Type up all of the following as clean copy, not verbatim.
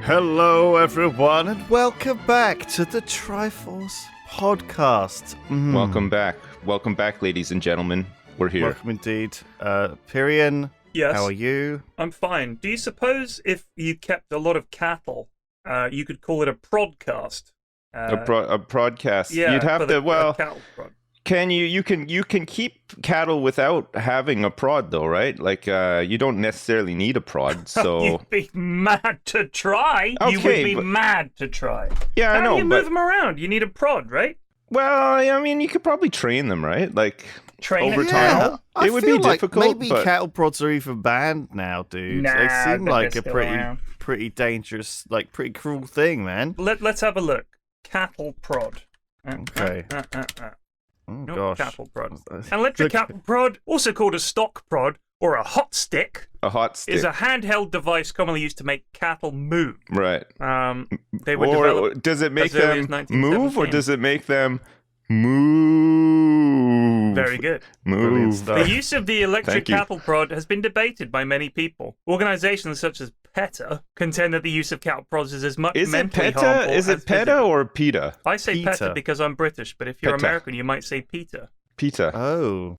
Hello, everyone, and welcome back to the Triforce podcast. Welcome back, ladies and gentlemen. We're here. Welcome indeed. Pyrion, Yes. how are you? I'm fine. Do you suppose if you kept a lot of cattle, you could call it a prodcast? A podcast. Yeah, You'd have to. a cattle prod. Can you? You can keep cattle without having a prod, though, right? Like, you don't necessarily need a prod. So You'd be mad to try. Okay, you would be but- mad to try. yeah, I know. How do you but move them around? You need a prod, right? well, I mean, you could probably train them, right? Like Train over a time. cow? I It would feel be like difficult, maybe but- cattle prods are even banned now, dude. Nah, they I seem bet like they're a still pretty around. dangerous, like pretty cruel thing, man. Let's have a look. Cattle prod. Okay. Oh No, gosh. cattle prod. An electric Look- cattle prod, also called a stock prod or a hot stick, a hot stick, is a handheld device commonly used to make cattle move. right? They were Or developed does it make as early them as move, or 1917. does it make them move? very good. Brilliant Move. stuff. The use of the electric Thank you. cattle prod has been debated by many people. Organizations such as PETA contend that the use of cattle prods is as much Is it mentally PETA? harmful Is it as PETA physical. or PETA? I say PETA PETA. because I'm British, but if you're PETA. American, you might say PETA. PETA. Oh.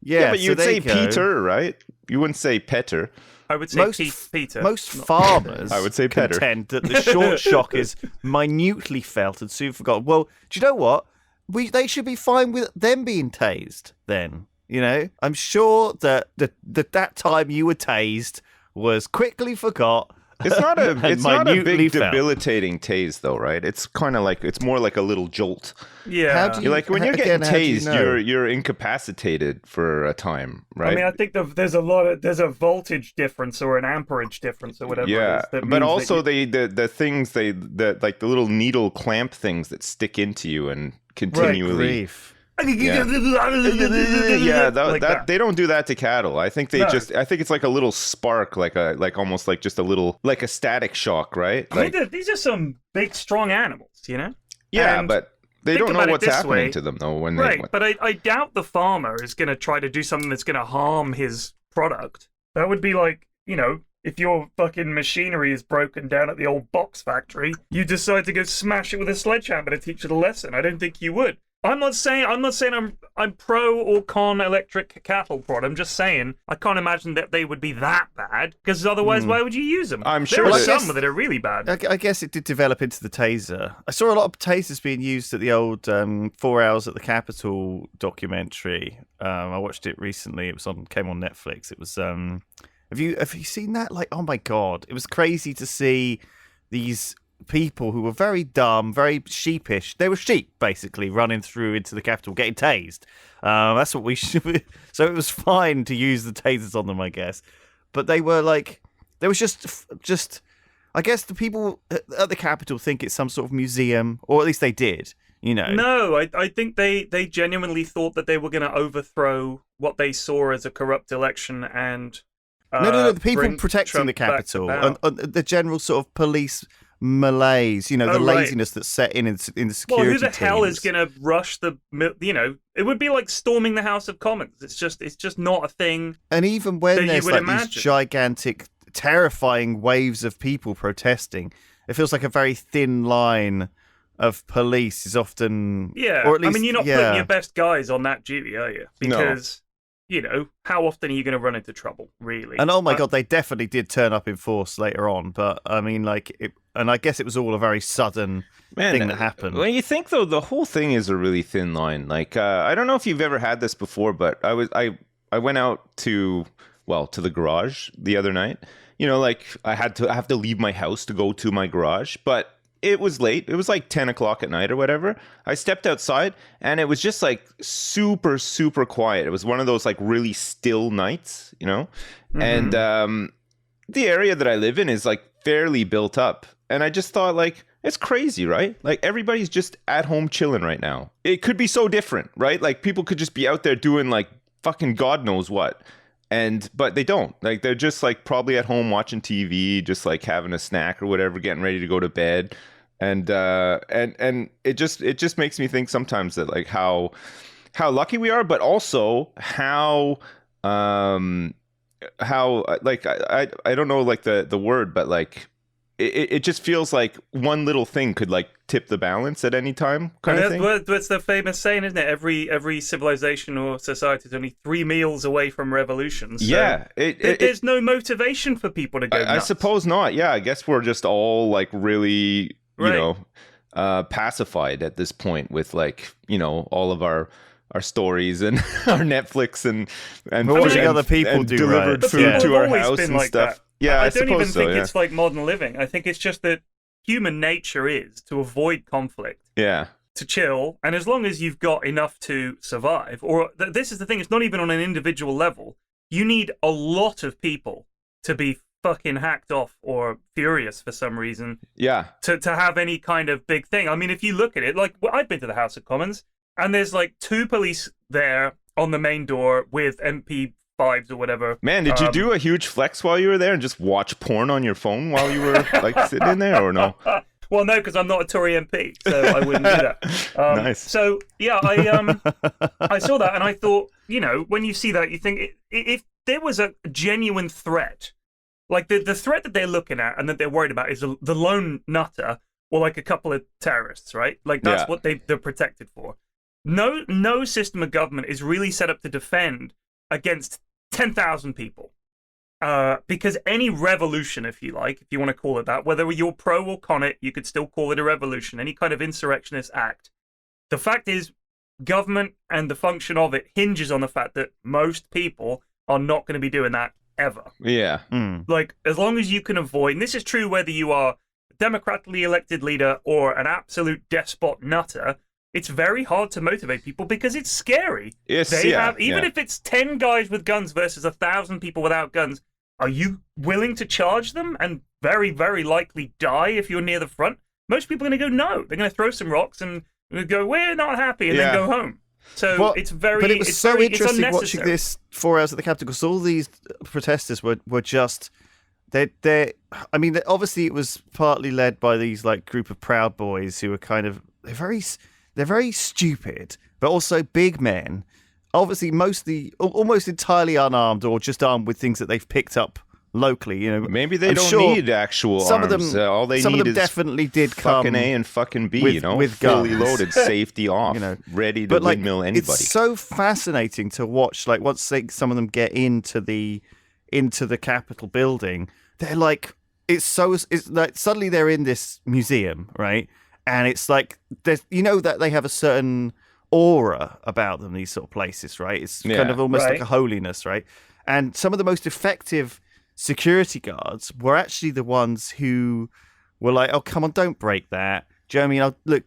Yeah, but so you'd there say you go. Peter, right? You wouldn't say Petter. I would say Most PETA. Most not farmers I would say better. contend that the short shock is minutely felt and soon forgotten. Well, do you know what? They should be fine with them being tased then. You know? I'm sure that that time you were tased was quickly forgot. It's not a and it's not a minutely big felt. debilitating tase though, right? It's kind of like it's more like a little jolt. Yeah. How do You're like when you're getting Again, how do you tased, know? you're incapacitated for a time, right? I mean, I think there's a voltage difference or an amperage difference or whatever. yeah, it is that but means that also you- the things the like the little needle clamp things that stick into you and continually. Grief. Yeah, Like that. they don't do that to cattle. I think No. I think it's like a little spark, like almost like just a little like a static shock, right? I mean, Like these are some big, strong animals, you know? yeah, And but they think don't know about it what's this happening way. to them though when Right, they but I doubt the farmer is going to try to do something that's going to harm his product. That would be like, you know, if your fucking machinery is broken down at the old box factory, you decide to go smash it with a sledgehammer to teach it a lesson. I don't think you would. I'm not saying I'm pro or con electric cattle prod. I'm just saying I can't imagine that they would be that bad because otherwise why would you use them? I'm There sure are that- some that are really bad. I guess it did develop into the taser. I saw a lot of tasers being used at the old 4 Hours at the Capitol documentary. I watched it recently. It was came on Netflix. It was have you seen that? Like, oh my god, it was crazy to see these people who were very dumb, very sheepish. They were sheep, basically, running through into the Capitol, getting tased. That's what we should. So it was fine to use the tasers on them, I guess. But they were like, there was just. I guess the people at the Capitol think it's some sort of museum, or at least they did. You know. No, I think they genuinely thought that they were going to overthrow what they saw as a corrupt election and No. The people bring protecting Trump the back to Capitol power. and the general sort of police malaise. You know, the Oh, right. laziness that's set in the Well, security. who the hell is teams. going to rush the? You know, it would be like storming the House of Commons. It's just not a thing. And even that when you there's would like these imagine. gigantic, terrifying waves of people protesting, it feels like a very thin line of police is often. Yeah, Or at least, I mean, you're not yeah. putting your best guys on that duty, are you? Because you know, how often are you going to run into trouble, really? And oh my god, they definitely did turn up in force later on. But I mean, and I guess it was all a very sudden thing that happened. When you think though, the whole thing is a really thin line. Like I don't know if you've ever had this before, but I went out to the garage the other night. You know, like I have to leave my house to go to my garage, but it was late. It was like 10 o'clock at night or whatever. I stepped outside and it was just like super, super quiet. It was one of those like really still nights, you know? And the area that I live in is like fairly built up. And I just thought like, it's crazy, right? Like everybody's just at home chilling right now. It could be so different, right? Like people could just be out there doing like fucking God knows what. But they don't. Like they're just like probably at home watching TV, just like having a snack or whatever, getting ready to go to bed. And it just makes me think sometimes that like how lucky we are, but also how like I don't know like the word, but like it just feels like one little thing could like tip the balance at any time, kind of thing. That's the famous saying, isn't it? Every civilization or society is only 3 meals away from revolution. So Yeah, there's no motivation for people to go I nuts. suppose not. Yeah, I guess we're just all like really, you Right. know, pacified at this point with like, you know, all of our stories and our Netflix and We're watching other people do delivered riots. food Yeah. to People our have always house been and like stuff. that. Yeah, I I don't even suppose so, think yeah. it's like modern living. I think it's just that human nature is to avoid conflict, Yeah. to chill, and as long as you've got enough to survive, or this is the thing, it's not even on an individual level. You need a lot of people to be fucking hacked off or furious for some reason Yeah. to have any kind of big thing. I mean, if you look at it, like I've been to the House of Commons, and there's like 2 police there on the main door with MP5s or whatever. Man, did you do a huge flex while you were there and just watch porn on your phone while you were like sitting in there, or no? Well, no, because I'm not a Tory MP, so I wouldn't do that. Nice. So yeah, I saw that and I thought, you know, when you see that, you think if there was a genuine threat, like the threat that they're looking at and that they're worried about is the lone nutter or like a couple of terrorists, right? Like that's Yeah. what they're protected for. No system of government is really set up to defend against 10,000 people. Because any revolution, if you like, if you want to call it that, whether you're pro or con it, you could still call it a revolution, any kind of insurrectionist act. The fact is, government and the function of it hinges on the fact that most people are not going to be doing that ever. Yeah. Like, as long as you can avoid, and this is true whether you are a democratically elected leader or an absolute despot nutter, it's very hard to motivate people because it's scary. Yes, They yeah, have, even yeah. if it's 10 guys with guns versus 1,000 people without guns, are you willing to charge them and very, very likely die if you're near the front? Most people are going to go, no. They're going to throw some rocks and go, we're not happy, and then go home. So Well, it's very, but it was it's so very, it's interesting watching unnecessary. this 4 hours at the Capitol because all these protesters were just they I mean obviously it was partly led by these like group of Proud Boys who were kind of they're very stupid but also big men, obviously mostly almost entirely unarmed or just armed with things that they've picked up locally, you know. Maybe they I'm don't sure need actual some arms. of them All they some need of them is definitely did fucking come A and fucking B, with- you know, with fully guns. loaded, safety off, You know, ready to but like windmill anybody. it's so fascinating to watch. Like once some of them get into the Capitol building, they're like it's like suddenly they're in this museum, right? And it's like there's that they have a certain aura about them. These sort of places, right? It's kind Yeah. of almost Right. like a holiness, right? And some of the most effective security guards were actually the ones who were like, "Oh, come on, don't break that." Do you know what I mean? Look,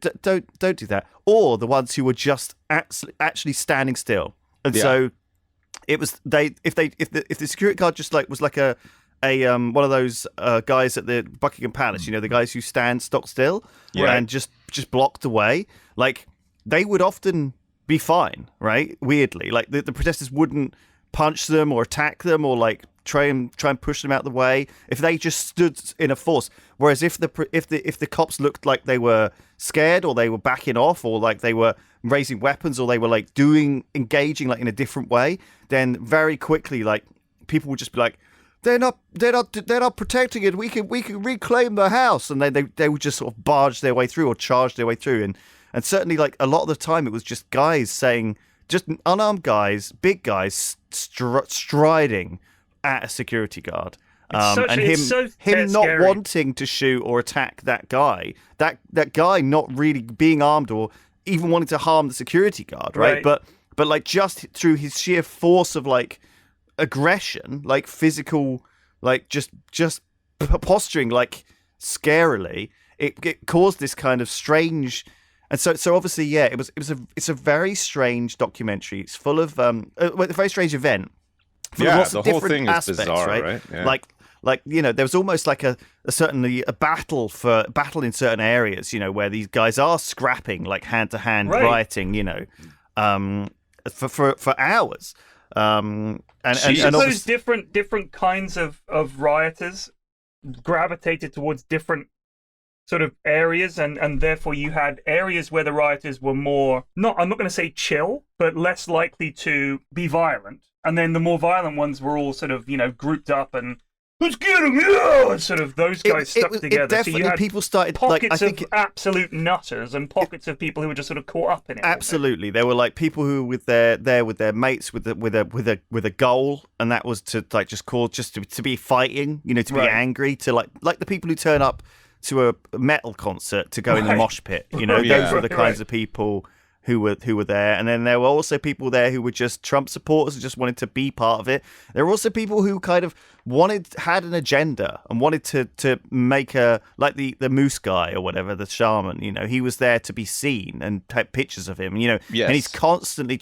don't do that. Or the ones who were just actually standing still. And Yeah. so it was if the security guard just like was like a one of those guys at the Buckingham Palace, you know, the guys who stand stock still Yeah. and just blocked the way, like they would often be fine, right? Weirdly, like the protesters wouldn't punch them or attack them or like try and push them out the way if they just stood in a force. Whereas if the cops looked like they were scared or they were backing off or like they were raising weapons or they were like engaging like in a different way, then very quickly like people would just be like, they're not protecting it. We can reclaim the house, and then they would just sort of barge their way through or charge their way through, and certainly like a lot of the time it was just guys saying, just unarmed guys, big guys striding at a security guard, and him not scary. wanting to shoot or attack that guy, that guy not really being armed or even wanting to harm the security guard, right? But like just through his sheer force of like aggression, like physical, like just posturing like scarily, it caused this kind of strange. And so obviously, yeah, it's a very strange documentary. It's full of a very strange event. Full of lots the of whole different thing is aspects, bizarre, right? right? Yeah. Like you know, there was almost like a battle in certain areas, you know, where these guys are scrapping like hand to hand, Right. rioting, you know, for hours. And I suppose obviously, different kinds of rioters gravitated towards different sort of areas, and therefore you had areas where the rioters were more I'm not going to say chill, but less likely to be violent, and then the more violent ones were all sort of, you know, grouped up and let's get him, yeah! Sort of those guys stuck together. Definitely, so you had people started like I pockets think of absolute nutters and pockets of people who were just sort of caught up in it. absolutely there were like people who were there with their mates with a goal, and that was to like just to be fighting, you know, to be angry, to like the people who turn up to a metal concert to go in the mosh pit, you know, those were the kinds of people who were there. And then there were also people there who were just Trump supporters and just wanted to be part of it. There were also people who kind of had an agenda and wanted to make like the moose guy or whatever, the shaman, you know, he was there to be seen and take pictures of him, you know. And he's constantly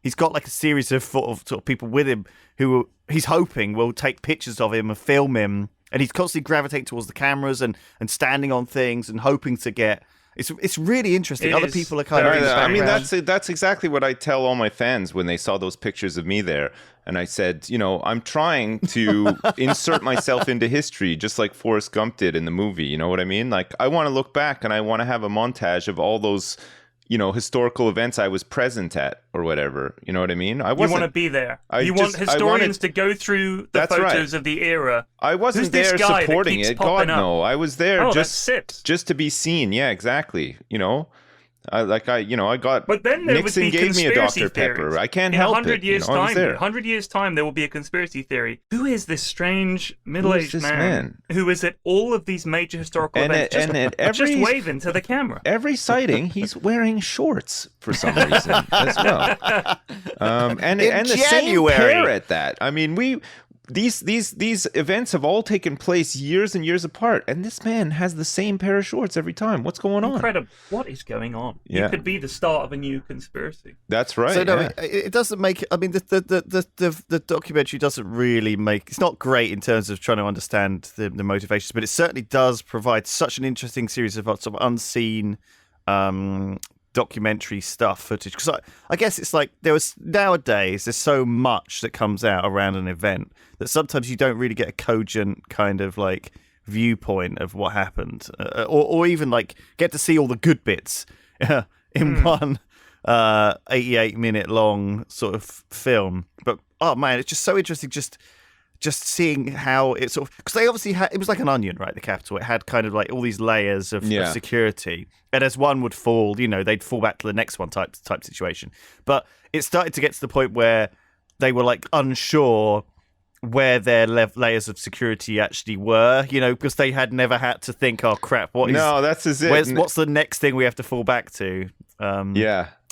he's got like a series of sort of people with him who he's hoping will take pictures of him and film him, and he's constantly gravitating towards the cameras and standing on things and hoping to get. It's really interesting. Other people are kind of. I mean, that's exactly what I tell all my fans when they saw those pictures of me there. And I said, you know, I'm trying to insert myself into history, just like Forrest Gump did in the movie. You know what I mean? Like, I want to look back and I want to have a montage of all those, you know, historical events I was present at or whatever. You know what I mean? You want to be there. You want historians to go through the photos of the era. I wasn't there supporting it. God, no. I was there just to be seen. Yeah, exactly. You know, I got. But then there Nixon would be gave me a Dr. theories. Pepper. I can't help it. In 100 years' time, there will be a conspiracy theory. Who is this strange middle-aged man who is at all of these major historical events just waving to the camera? Every sighting, he's wearing shorts for some reason as well. And the same pair at that. I mean, These events have all taken place years and years apart, and this man has the same pair of shorts every time. What's going on? Incredible! What is going on? Yeah. It could be the start of a new conspiracy. That's right. So no, it doesn't make. I mean, the documentary doesn't really make. It's not great in terms of trying to understand the motivations, but it certainly does provide such an interesting series of sort of unseen. Documentary stuff footage, because I guess it's like nowadays there's so much that comes out around an event that sometimes you don't really get a cogent kind of like viewpoint of what happened, or even like get to see all the good bits in one 88-minute long sort of film. But oh man, it's just so interesting just seeing how it sort of, because they obviously had, it was like an onion, right? The Capitol, it had kind of like all these layers of security, and as one would fall, you know, they'd fall back to the next one type situation. But it started to get to the point where they were like unsure where their layers of security actually were, you know, because they had never had to think, oh crap, what's the next thing we have to fall back to?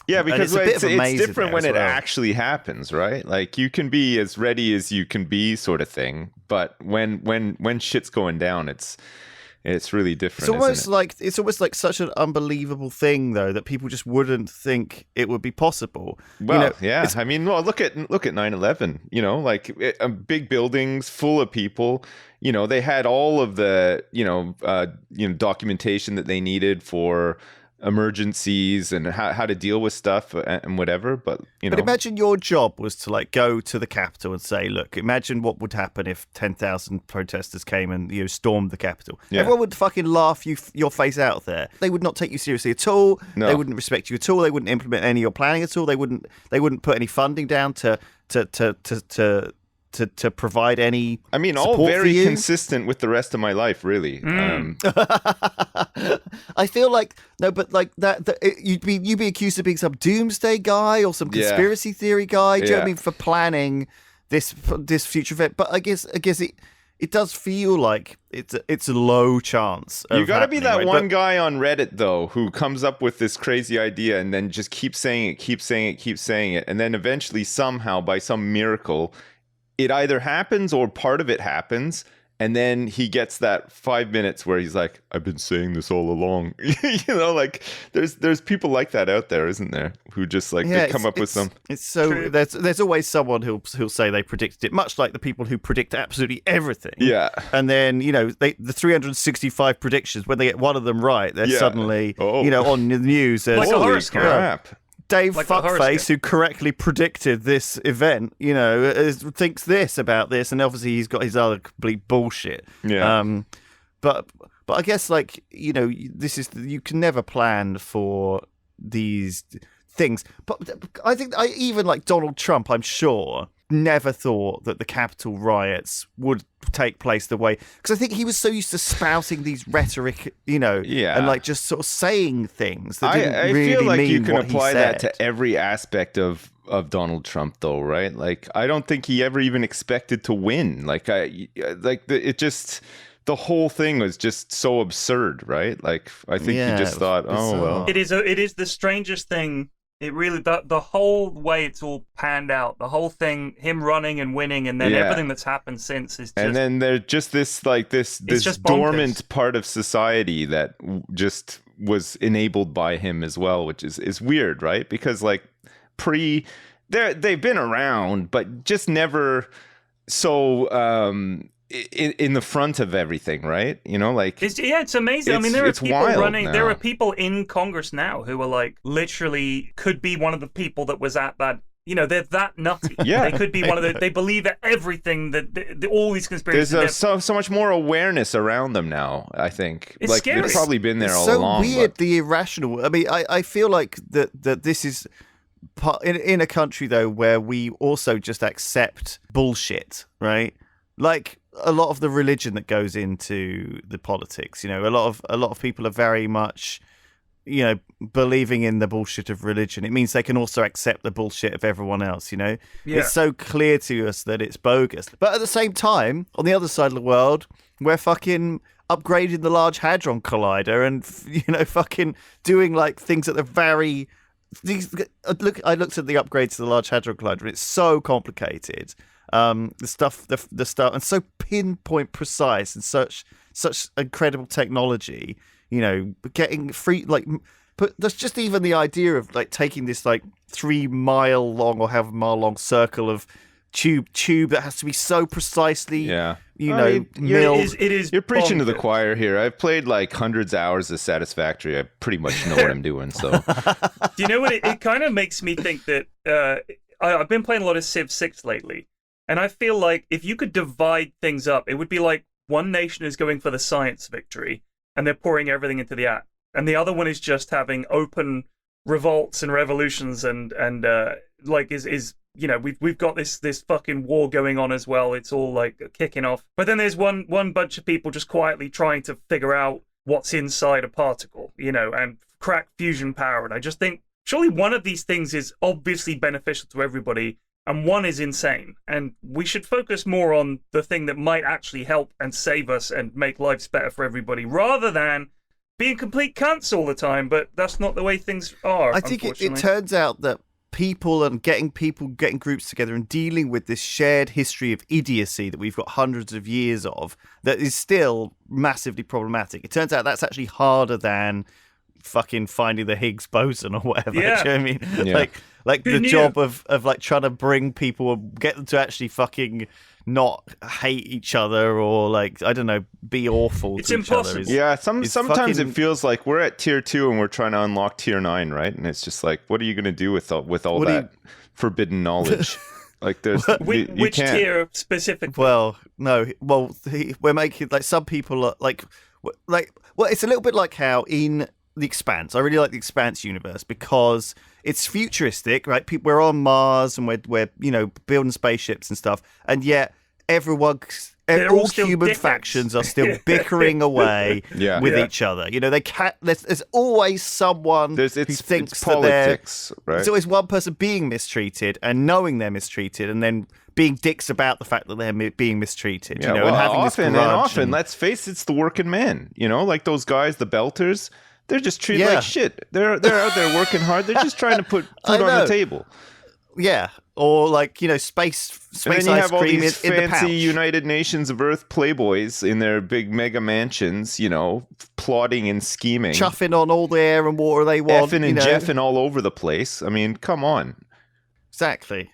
Yeah, because it's different when it actually happens, right? Like, you can be as ready as you can be, sort of thing. But when shit's going down, it's really different. It's almost like such an unbelievable thing, though, that people just wouldn't think it would be possible. Well, I mean, look at 9/11. You know, like big buildings full of people. You know, they had all of the documentation that they needed for emergencies and how to deal with stuff and whatever, but imagine your job was to like go to the Capitol and say, look, imagine what would happen if 10,000 protesters came and stormed the Capitol. Everyone would fucking laugh your face out there. They would not take you seriously at all. They wouldn't respect you at all. They wouldn't implement any of your planning at all. They wouldn't put any funding down to provide any. I mean, all very consistent with the rest of my life, really. I feel like you'd be accused of being some doomsday guy or some conspiracy theory guy. Do you know what I mean, for planning this future event? But I guess it does feel like it's a low chance. You got to be that one guy on Reddit though who comes up with this crazy idea and then just keeps saying it, and then eventually somehow by some miracle, it either happens or part of it happens, and then he gets that 5 minutes where he's like, I've been saying this all along. You know, like there's people like that out there, isn't there? Who just like they come up with some. It's so there's always someone who'll say they predicted it, much like the people who predict absolutely everything. Yeah. And then, you know, the 365 predictions, when they get one of them right, they're suddenly on the news as like a horoscope. Crap. Dave Fuckface, who correctly predicted this event, you know, thinks this about this, and obviously he's got his other complete bullshit. Yeah. But I guess, like, you know, you can never plan for these things. But I think even like Donald Trump, I'm sure, never thought that the Capitol riots would take place the way, because I think he was so used to spouting these rhetoric, and like just sort of saying things that didn't I really feel like mean you can what apply he that said. to every aspect of Donald Trump, though, right? Like, I don't think he ever even expected to win. The whole thing was just so absurd, right? Like, I think he just thought, oh well. It is the strangest thing. It really the whole way it's all panned out, the whole thing, him running and winning, and then everything that's happened since is just. And then there's just this dormant part of society that just was enabled by him as well, which is weird, right? Because like they've been around, but just never so in the front of everything, right? It's amazing. I mean, there are people running. Now. There are people in Congress now who are like literally could be one of the people that was at that. They're that nutty. Yeah, they could be one of the. They believe that everything that all these conspiracies. There's so much more awareness around them now. I think it's scary. They've probably been there all so along. So weird, the irrational. I mean, I feel like that this is in a country though where we also just accept bullshit, right? Like a lot of the religion that goes into the politics, a lot of people are very much, believing in the bullshit of religion. It means they can also accept the bullshit of everyone else, Yeah. It's so clear to us that it's bogus. But at the same time, on the other side of the world, we're fucking upgrading the Large Hadron Collider and, fucking doing like things that are very... I looked at the upgrades to the Large Hadron Collider and it's so complicated. The stuff and so pinpoint precise and such incredible technology, getting free, like, but there's just even the idea of like taking this like 3 mile long or however mile long circle of tube that has to be so precisely, milled. It is. You're preaching to the choir here. I've played like hundreds of hours of Satisfactory. I pretty much know what I'm doing. So, do you know what? It kind of makes me think that I've been playing a lot of Civ 6 lately. And I feel like if you could divide things up, it would be like one nation is going for the science victory and they're pouring everything into the app. And the other one is just having open revolts and revolutions and we've got this fucking war going on as well. It's all like kicking off. But then there's one bunch of people just quietly trying to figure out what's inside a particle, and crack fusion power. And I just think surely one of these things is obviously beneficial to everybody. And one is insane. And we should focus more on the thing that might actually help and save us and make lives better for everybody, rather than being complete cunts all the time. But that's not the way things are. I think it turns out that people getting groups together and dealing with this shared history of idiocy that we've got hundreds of years of, that is still massively problematic. It turns out that's actually harder than fucking finding the Higgs boson or whatever. Yeah. Do you know what I mean? Yeah. Like the job of like trying to bring people and get them to actually fucking not hate each other or like, I don't know, be awful it's to impossible. each other. Sometimes it feels like we're at tier 2 and we're trying to unlock tier 9, right? And it's just like, what are you going to do with all that forbidden knowledge? Like there's which tier specifically? Well, no. Well, we're making like some people are like well, it's a little bit like how in The Expanse. I really like The Expanse universe because it's futuristic, right? We're on Mars and we're building spaceships and stuff, and yet all human factions are still bickering away with each other. They can't. There's always someone who thinks that politics, right? There's always one person being mistreated and knowing they're mistreated, and then being dicks about the fact that they're being mistreated. Yeah, and having often this grudge and often, let's face it, it's the working man. Like those guys, the belters. They're just treated like shit. They're out there working hard. They're just trying to put food on the table. Yeah, or like space and then you ice have all cream these in the fancy pouch. United Nations of Earth playboys in their big mega mansions, plotting and scheming, chuffing on all the air and water they want, effing and jeffing all over the place. I mean, come on. Exactly.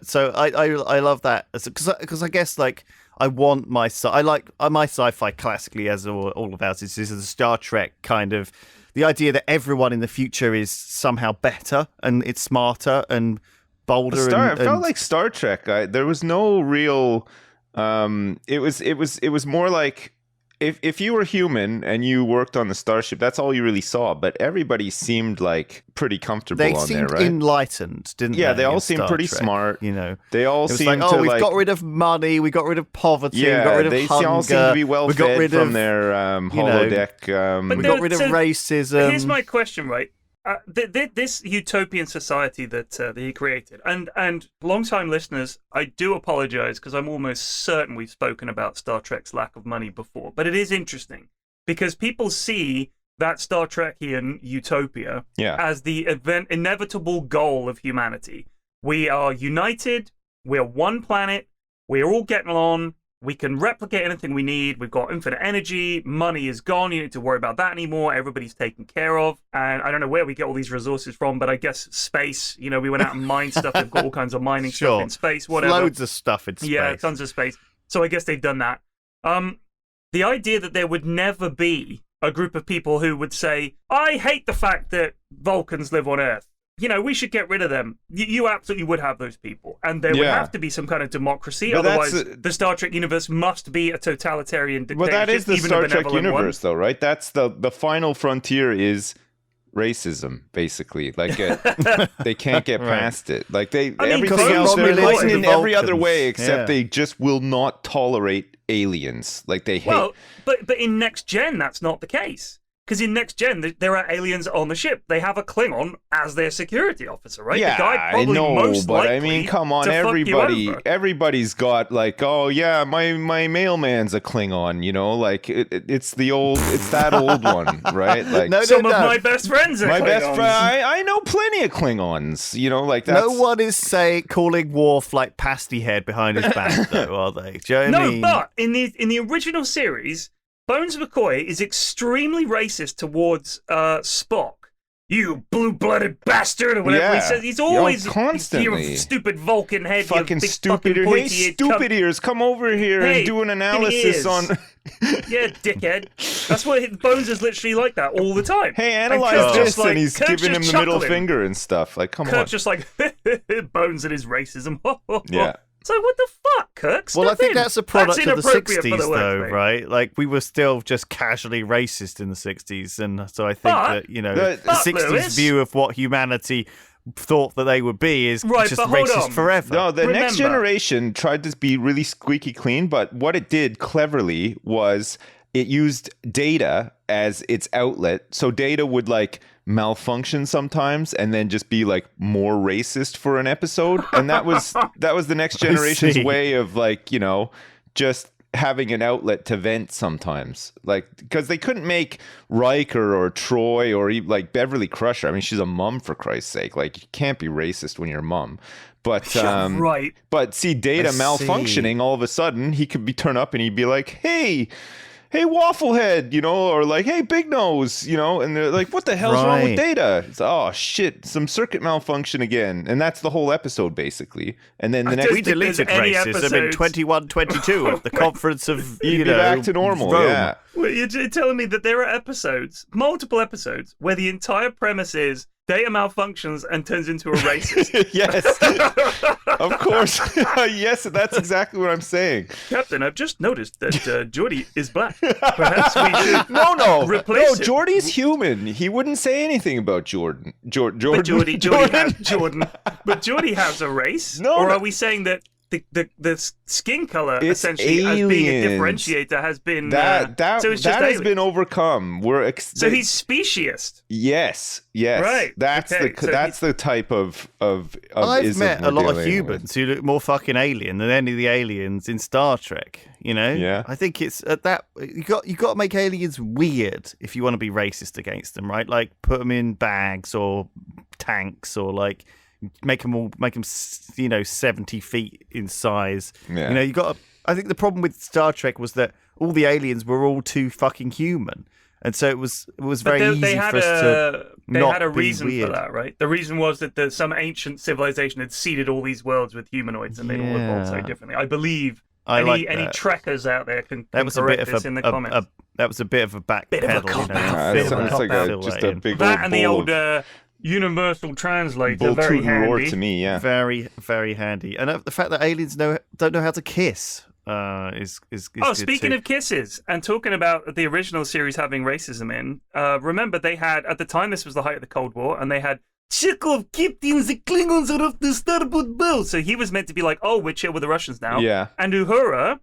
So I love that because I guess like I want my sci-fi classically, as all of ours is a Star Trek kind of, the idea that everyone in the future is somehow better and it's smarter and bolder. It felt like Star Trek. There was no real. It was more like if you were human and you worked on the starship, that's all you really saw. But everybody seemed like pretty comfortable They on there, seemed right? enlightened, didn't they? Yeah, they all in seemed Star pretty Trek, smart. You know, They all it was seemed like, oh, to we've like. got rid of money, we got rid of poverty, we got rid of they hunger, all seem to be well we got fed rid from of their you know, holodeck. But we got rid of so racism. Here's my question, right? This utopian society that he created, and long-time listeners, I do apologize because I'm almost certain we've spoken about Star Trek's lack of money before, but it is interesting because people see that Star Trekian utopia as the inevitable goal of humanity. We are united, we're one planet, we're all getting along. We can replicate anything we need. We've got infinite energy. Money is gone. You don't need to worry about that anymore. Everybody's taken care of. And I don't know where we get all these resources from, but I guess space. You know, we went out and mined stuff. They've got all kinds of mining stuff in space, whatever. Loads of stuff in space. Yeah, tons of space. So I guess they've done that. The idea that there would never be a group of people who would say, I hate the fact that Vulcans live on Earth. You know, we should get rid of them. You absolutely would have those people. And there would have to be some kind of democracy. But otherwise, the Star Trek universe must be a totalitarian dictatorship. Well, that is the even Star a Trek benevolent universe, one. though, right? That's the final frontier is racism, basically. Like they can't get past it. Like everything else, they're enlightened in every other way, except they just will not tolerate aliens. Like they hate. Well, but in Next Gen, that's not the case. Because in Next Gen, there are aliens on the ship. They have a Klingon as their security officer, right? Yeah, the guy probably I know, most but I likely mean, come on, to fuck you over. everybody's got like, oh yeah, my mailman's a Klingon, you know, like it's that old one, right? Like some of my best friends are my Klingons. best friend, I know plenty of Klingons, you know, like that's. No one is calling Worf like pasty head behind his back, though, are they? Do you know what I mean? But in the original series, Bones McCoy is extremely racist towards Spock. You blue-blooded bastard, or whatever he says. He's always constantly. You stupid Vulcan head, fucking big stupid ears. Hey, stupid ears, come over here and do an analysis on. Yeah, dickhead. That's what Bones is literally like that all the time. Hey, analyze this, and he's Kurt's giving him the middle finger and stuff. Like, come on. Kurt's just like Bones and his racism. Yeah. So what the fuck, Kirk? Well, I think in. that's a product of the inappropriate 60s, for the though, work, right? Like, we were still just casually racist in the 60s, and so I think that, you know, the 60s Lewis, view of what humanity thought that they would be is just but hold racist on. forever. No, the Remember. next generation tried to be really squeaky clean, but what it did cleverly was it used data as its outlet. So data would like malfunction sometimes and then just be like more racist for an episode. And that was the next generation's way of like, you know, just having an outlet to vent sometimes. Like, because they couldn't make Riker or Troy or even like Beverly Crusher. I mean, she's a mum, for Christ's sake. Like, you can't be racist when you're a mum. But right. But see, data malfunctioning, all of a sudden he could be turn up and he'd be like, hey Wafflehead, you know, or like, hey Big Nose, you know, and they're like, what the hell's wrong with Data? It's, oh shit, some circuit malfunction again. And that's the whole episode basically. And then the next we deleted racism in 2122 at the conference of you know, back to normal. Rome. Yeah. Well, you're telling me that there are episodes, multiple episodes, where the entire premise is Data malfunctions and turns into a racist. Yes, of course. Yes, that's exactly what I'm saying. Captain, I've just noticed that Geordi is black. Perhaps we should replace him. Geordi's human. He wouldn't say anything about Jordan. But Geordi has a race? Or are we saying that the skin color it's essentially aliens. as being a differentiator has been that has been overcome. So he's speciesist. Yes. Right. That's the type of I've met a lot of humans who look more fucking alien than any of the aliens in Star Trek. You know, yeah. I think it's at that you got to make aliens weird if you want to be racist against them, right? Like put them in bags or tanks or like. Make them, you know, 70 feet in size. Yeah. You know, you got. I think the problem with Star Trek was that all the aliens were all too fucking human, and so it was very easy for us to They not had a be reason weird. for that, right? The reason was that some ancient civilization had seeded all these worlds with humanoids, and they'd all evolved so differently. I believe any trekkers out there can correct this in the comments. That was a bit of a backpedal. Bit of a cop-out. That sounds like just a big that old and the old. Universal translator, very handy. roar to me, yeah. Very, very handy. And the fact that aliens don't know how to kiss. is Oh, good speaking too. of kisses and talking about the original series having racism in, remember they had, at the time, this was the height of the Cold War, and they had Chekhov, Captain, the Klingons are off the starboard bow. So he was meant to be like, oh, we're chill with the Russians now. Yeah. And Uhura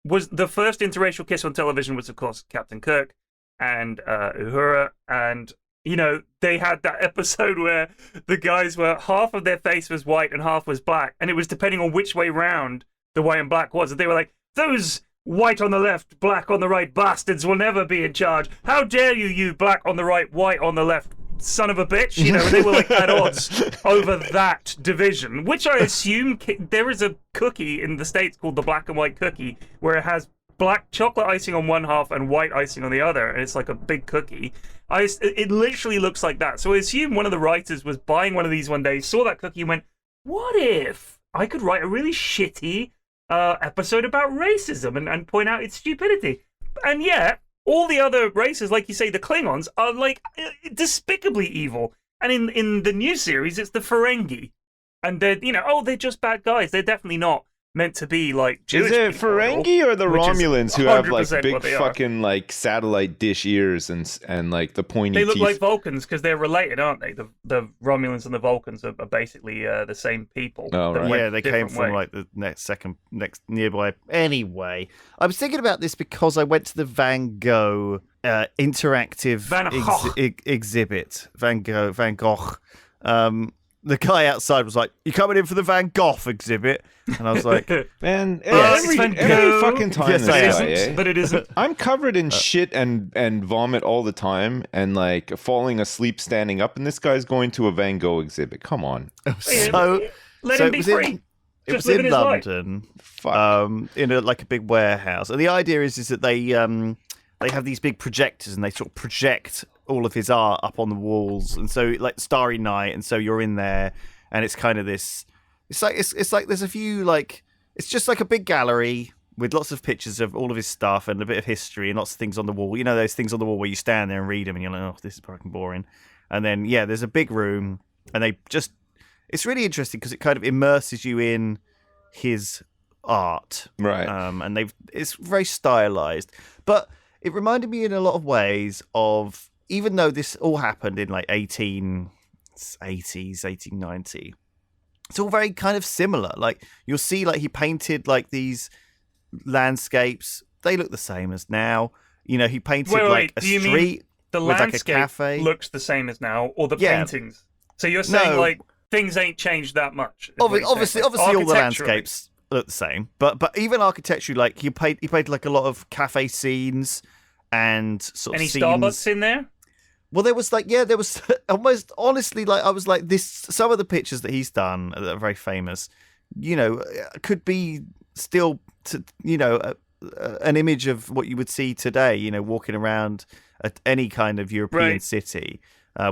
was the first interracial kiss on television was, of course, Captain Kirk and Uhura. And, you know, they had that episode where the guys were, half of their face was white and half was black. And it was depending on which way round the white and black was. And they were like, those white on the left, black on the right bastards will never be in charge. How dare you, you black on the right, white on the left, son of a bitch, you know, and they were like at odds over that division, which I assume there is a cookie in the States called the black and white cookie where it has black chocolate icing on one half and white icing on the other, and it's like a big cookie. It literally looks like that. So I assume one of the writers was buying one of these one day, saw that cookie and went, what if I could write a really shitty episode about racism and point out its stupidity? And yet all the other races, like you say, the Klingons, are like despicably evil. And in the new series, it's the Ferengi. And they're, you know, oh, they're just bad guys. They're definitely not meant to be like Jewish Is it people, Ferengi or the Romulans who have like 100% big what they are. fucking like satellite dish ears and like the pointy They look teeth? like Vulcans because they're related, aren't they? The Romulans and the Vulcans are basically the same people. Oh, that right. went Yeah, they came different from ways. like the next nearby. Anyway, I was thinking about this because I went to the Van Gogh interactive Van Gogh. exhibit. Van Gogh. The guy outside was like, "You coming in for the Van Gogh exhibit?" And I was like, Man, Yes, every, Van every Gogh. fucking time Yes, this I It am. guy, isn't, eh? but it isn't. I'm covered in shit and vomit all the time and like falling asleep standing up, and this guy's going to a Van Gogh exhibit. Come on. so Let so him it be was free. in it Just was living in his life. London, Fuck. in like a big warehouse, and the idea is that they have these big projectors and they sort of project all of his art up on the walls, and so like Starry Night, and so you're in there, and it's kind of this. It's like there's a few like it's just like a big gallery with lots of pictures of all of his stuff and a bit of history and lots of things on the wall. You know those things on the wall where you stand there and read them and you're like, oh, this is fucking boring. And then yeah, there's a big room, and it's really interesting because it kind of immerses you in his art, Right. and it's very stylized, but it reminded me in a lot of ways of, even though this all happened in like 1880s, 1890, it's all very kind of similar. Like you'll see like he painted like these landscapes, they look the same as now. You know, he painted Wait, like a do you mean street the with like a landscape cafe. looks the same as now, or the Yeah. paintings? So you're saying No. like things ain't changed that much? is what you're saying. Obviously, Like, all the architecturally. landscapes look the same, but even architecturally, like he painted like a lot of cafe scenes and sort of Any scenes. Starbucks in there? Well, there was almost honestly, like I was like this. Some of the pictures that he's done that are very famous, you know, could be still, an image of what you would see today. You know, walking around at any kind of European Right. city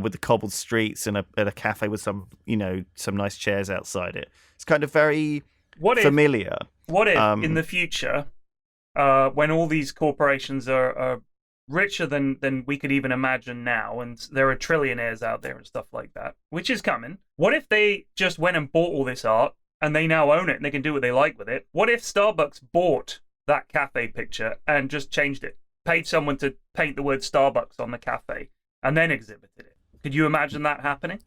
with the cobbled streets and a cafe with some nice chairs outside it. It's kind of very What if familiar. What if Um, in the future, when all these corporations are richer than we could even imagine now, and there are trillionaires out there and stuff like that, which is coming, what if they just went and bought all this art and they now own it and they can do what they like with it? What if Starbucks bought that cafe picture and just changed it, paid someone to paint the word Starbucks on the cafe, and then exhibited it? Could you imagine that happening?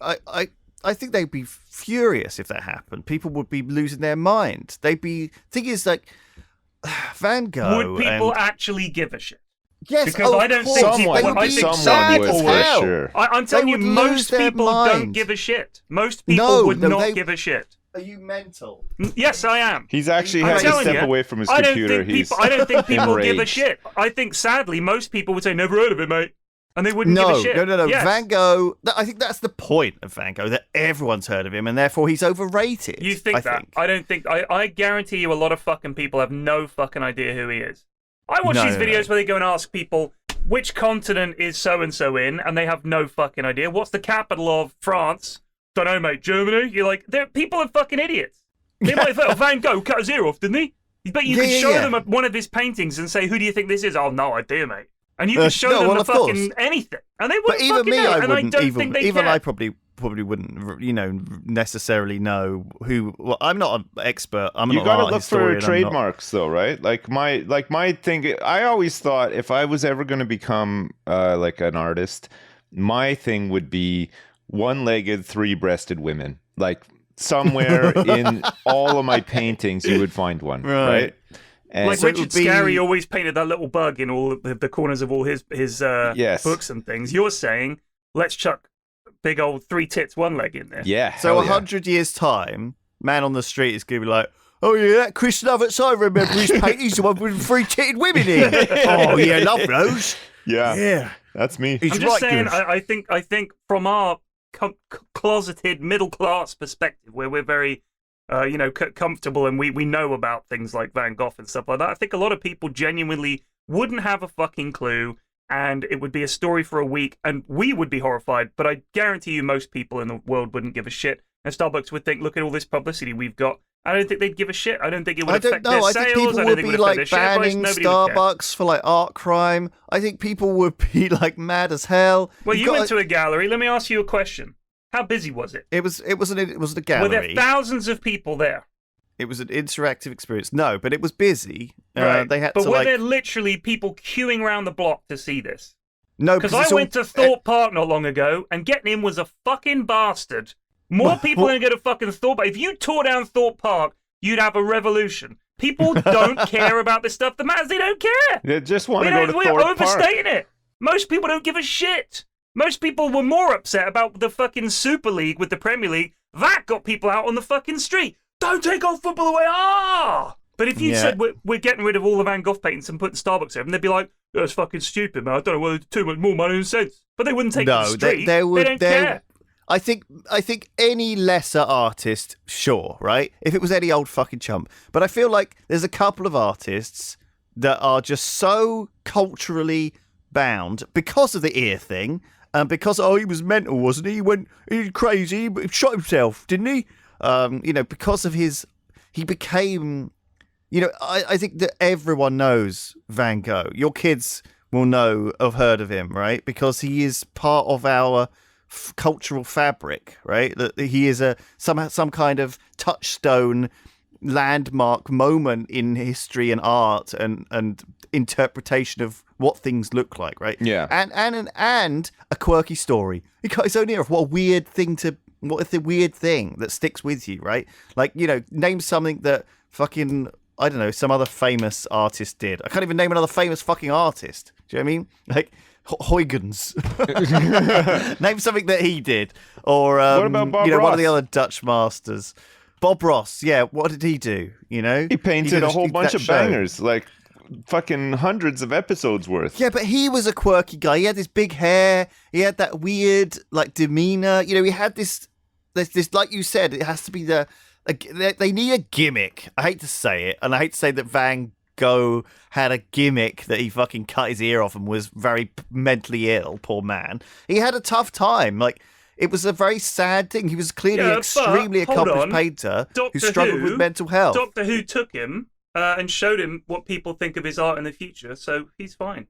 I think they'd be furious if that happened. People would be losing their mind. Thing is, like Van Gogh. Would people actually give a shit? Yes, because I don't think course, people- they Someone, would I be think someone sad would as for hell. sure. I'm telling you, would lose most their people don't mind. give a shit. Most people No, would no, not they- give a shit. Are you mental? Yes, I am. He's actually I'm had to telling step you, away from his I don't computer. think He's people. I don't think people give a enraged. shit. I think sadly most people would say never heard of it, mate, and they wouldn't give No, a shit. no. Yes. Van Gogh. I think that's the point of Van Gogh, that everyone's heard of him, and therefore he's overrated. You think that? I don't think. I guarantee you, a lot of fucking people have no fucking idea who he is. I watch No, these no, videos no. where they go and ask people which continent is so and so in, and they have no fucking idea. What's the capital of France? Don't know, mate. Germany. You're like, people are fucking idiots. They might have thought, Van Gogh cut his ear off, didn't he? But you Yeah, could yeah, show yeah. them one of his paintings and say, who do you think this is? Oh, no idea, mate. And you could show no, them well, the of course. fucking anything, and they But wouldn't even fucking me, know. I And I wouldn't don't even. think they Even care. I probably probably wouldn't, necessarily know who. Well, I'm not an expert. I'm You not gotta an art look for historian. trademarks, though, right? Like my thing. I always thought if I was ever going to become like an artist, my thing would be one-legged, three-breasted women. Like somewhere in all of my paintings, you would find one, right? And Like so it Richard would be- Scarry always painted that little bug in all the corners of all his Yes. books and things. You're saying, let's chuck big old three tits, one leg in there. yeah. So hell 100 years time, man on the street is going to be like, "Oh yeah, that Chris Lovett's. I remember his paintings, the one with three-titted women in. Oh yeah, love those. yeah. Yeah, That's me. he's I'm just right saying, good. I think from our closeted middle class perspective, where we're very, comfortable and we know about things like Van Gogh and stuff like that, I think a lot of people genuinely wouldn't have a fucking clue, and it would be a story for a week, and we would be horrified. But I guarantee you, most people in the world wouldn't give a shit, and Starbucks would think, "Look at all this publicity we've got." I don't think they'd give a shit. I don't think it would I don't affect know. their I sales. think people I don't would think it be would affect their like share price. banning Nobody would care. Starbucks for like art crime. I think people would be like mad as hell. Well, You've you got went to a gallery. Let me ask you a question. How busy was it? It was a Were gallery. there thousands of people there? It was an interactive experience. No, but it was busy. Right. They had but to were like there literally people queuing around the block to see this? no Because it's I all- went to Thorpe Park not long ago, and getting in was a fucking bastard. More people than go to fucking Thorpe Park. If you tore down Thorpe Park, you'd have a revolution. People don't care about this stuff. The matters, they don't care. They just want to go to We're Thorpe Park. overstating it. Most people don't give a shit. Most people were more upset about the fucking Super League with the Premier League. That got people out on the fucking street. Don't take our football away. But if you Yeah. said we're getting rid of all the Van Gogh paintings and putting Starbucks over, they'd be like, "That's fucking stupid, man. I don't know whether it's too much more money than sense." But they wouldn't take it to the street. they would. They don't care. I think any lesser artist, sure, right? If it was any old fucking chump, but I feel like there's a couple of artists that are just so culturally bound because of the ear thing, and because he was mental, wasn't he? He was crazy, he shot himself, didn't he? Because of he became. I think that everyone knows Van Gogh. Your kids will have heard of him, right? Because he is part of our cultural fabric, right? That he is some kind of touchstone, landmark moment in history and art and interpretation of what things look like, right? Yeah. And a quirky story. He cut his own ear off. What is the weird thing that sticks with you, right? Like, name something that fucking, I don't know, some other famous artist did. I can't even name another famous fucking artist. Do you know what I mean? Like, Huygens. Name something that he did. Or, What about Bob one of the Ross? other Dutch masters. Bob Ross, yeah, what did he do? He painted did a whole bunch that of show. bangers, like fucking hundreds of episodes worth. Yeah, but he was a quirky guy. He had this big hair. He had that weird, like, demeanor. He had this, like you said, it has to be they need a gimmick. I hate to say it, and I hate to say that Van Gogh had a gimmick that he fucking cut his ear off and was very mentally ill, poor man. He had a tough time. Like, it was a very sad thing. He was clearly an extremely but, hold accomplished on. painter who Doctor struggled Who- with mental health. Doctor Who took him and showed him what people think of his art in the future, so he's fine.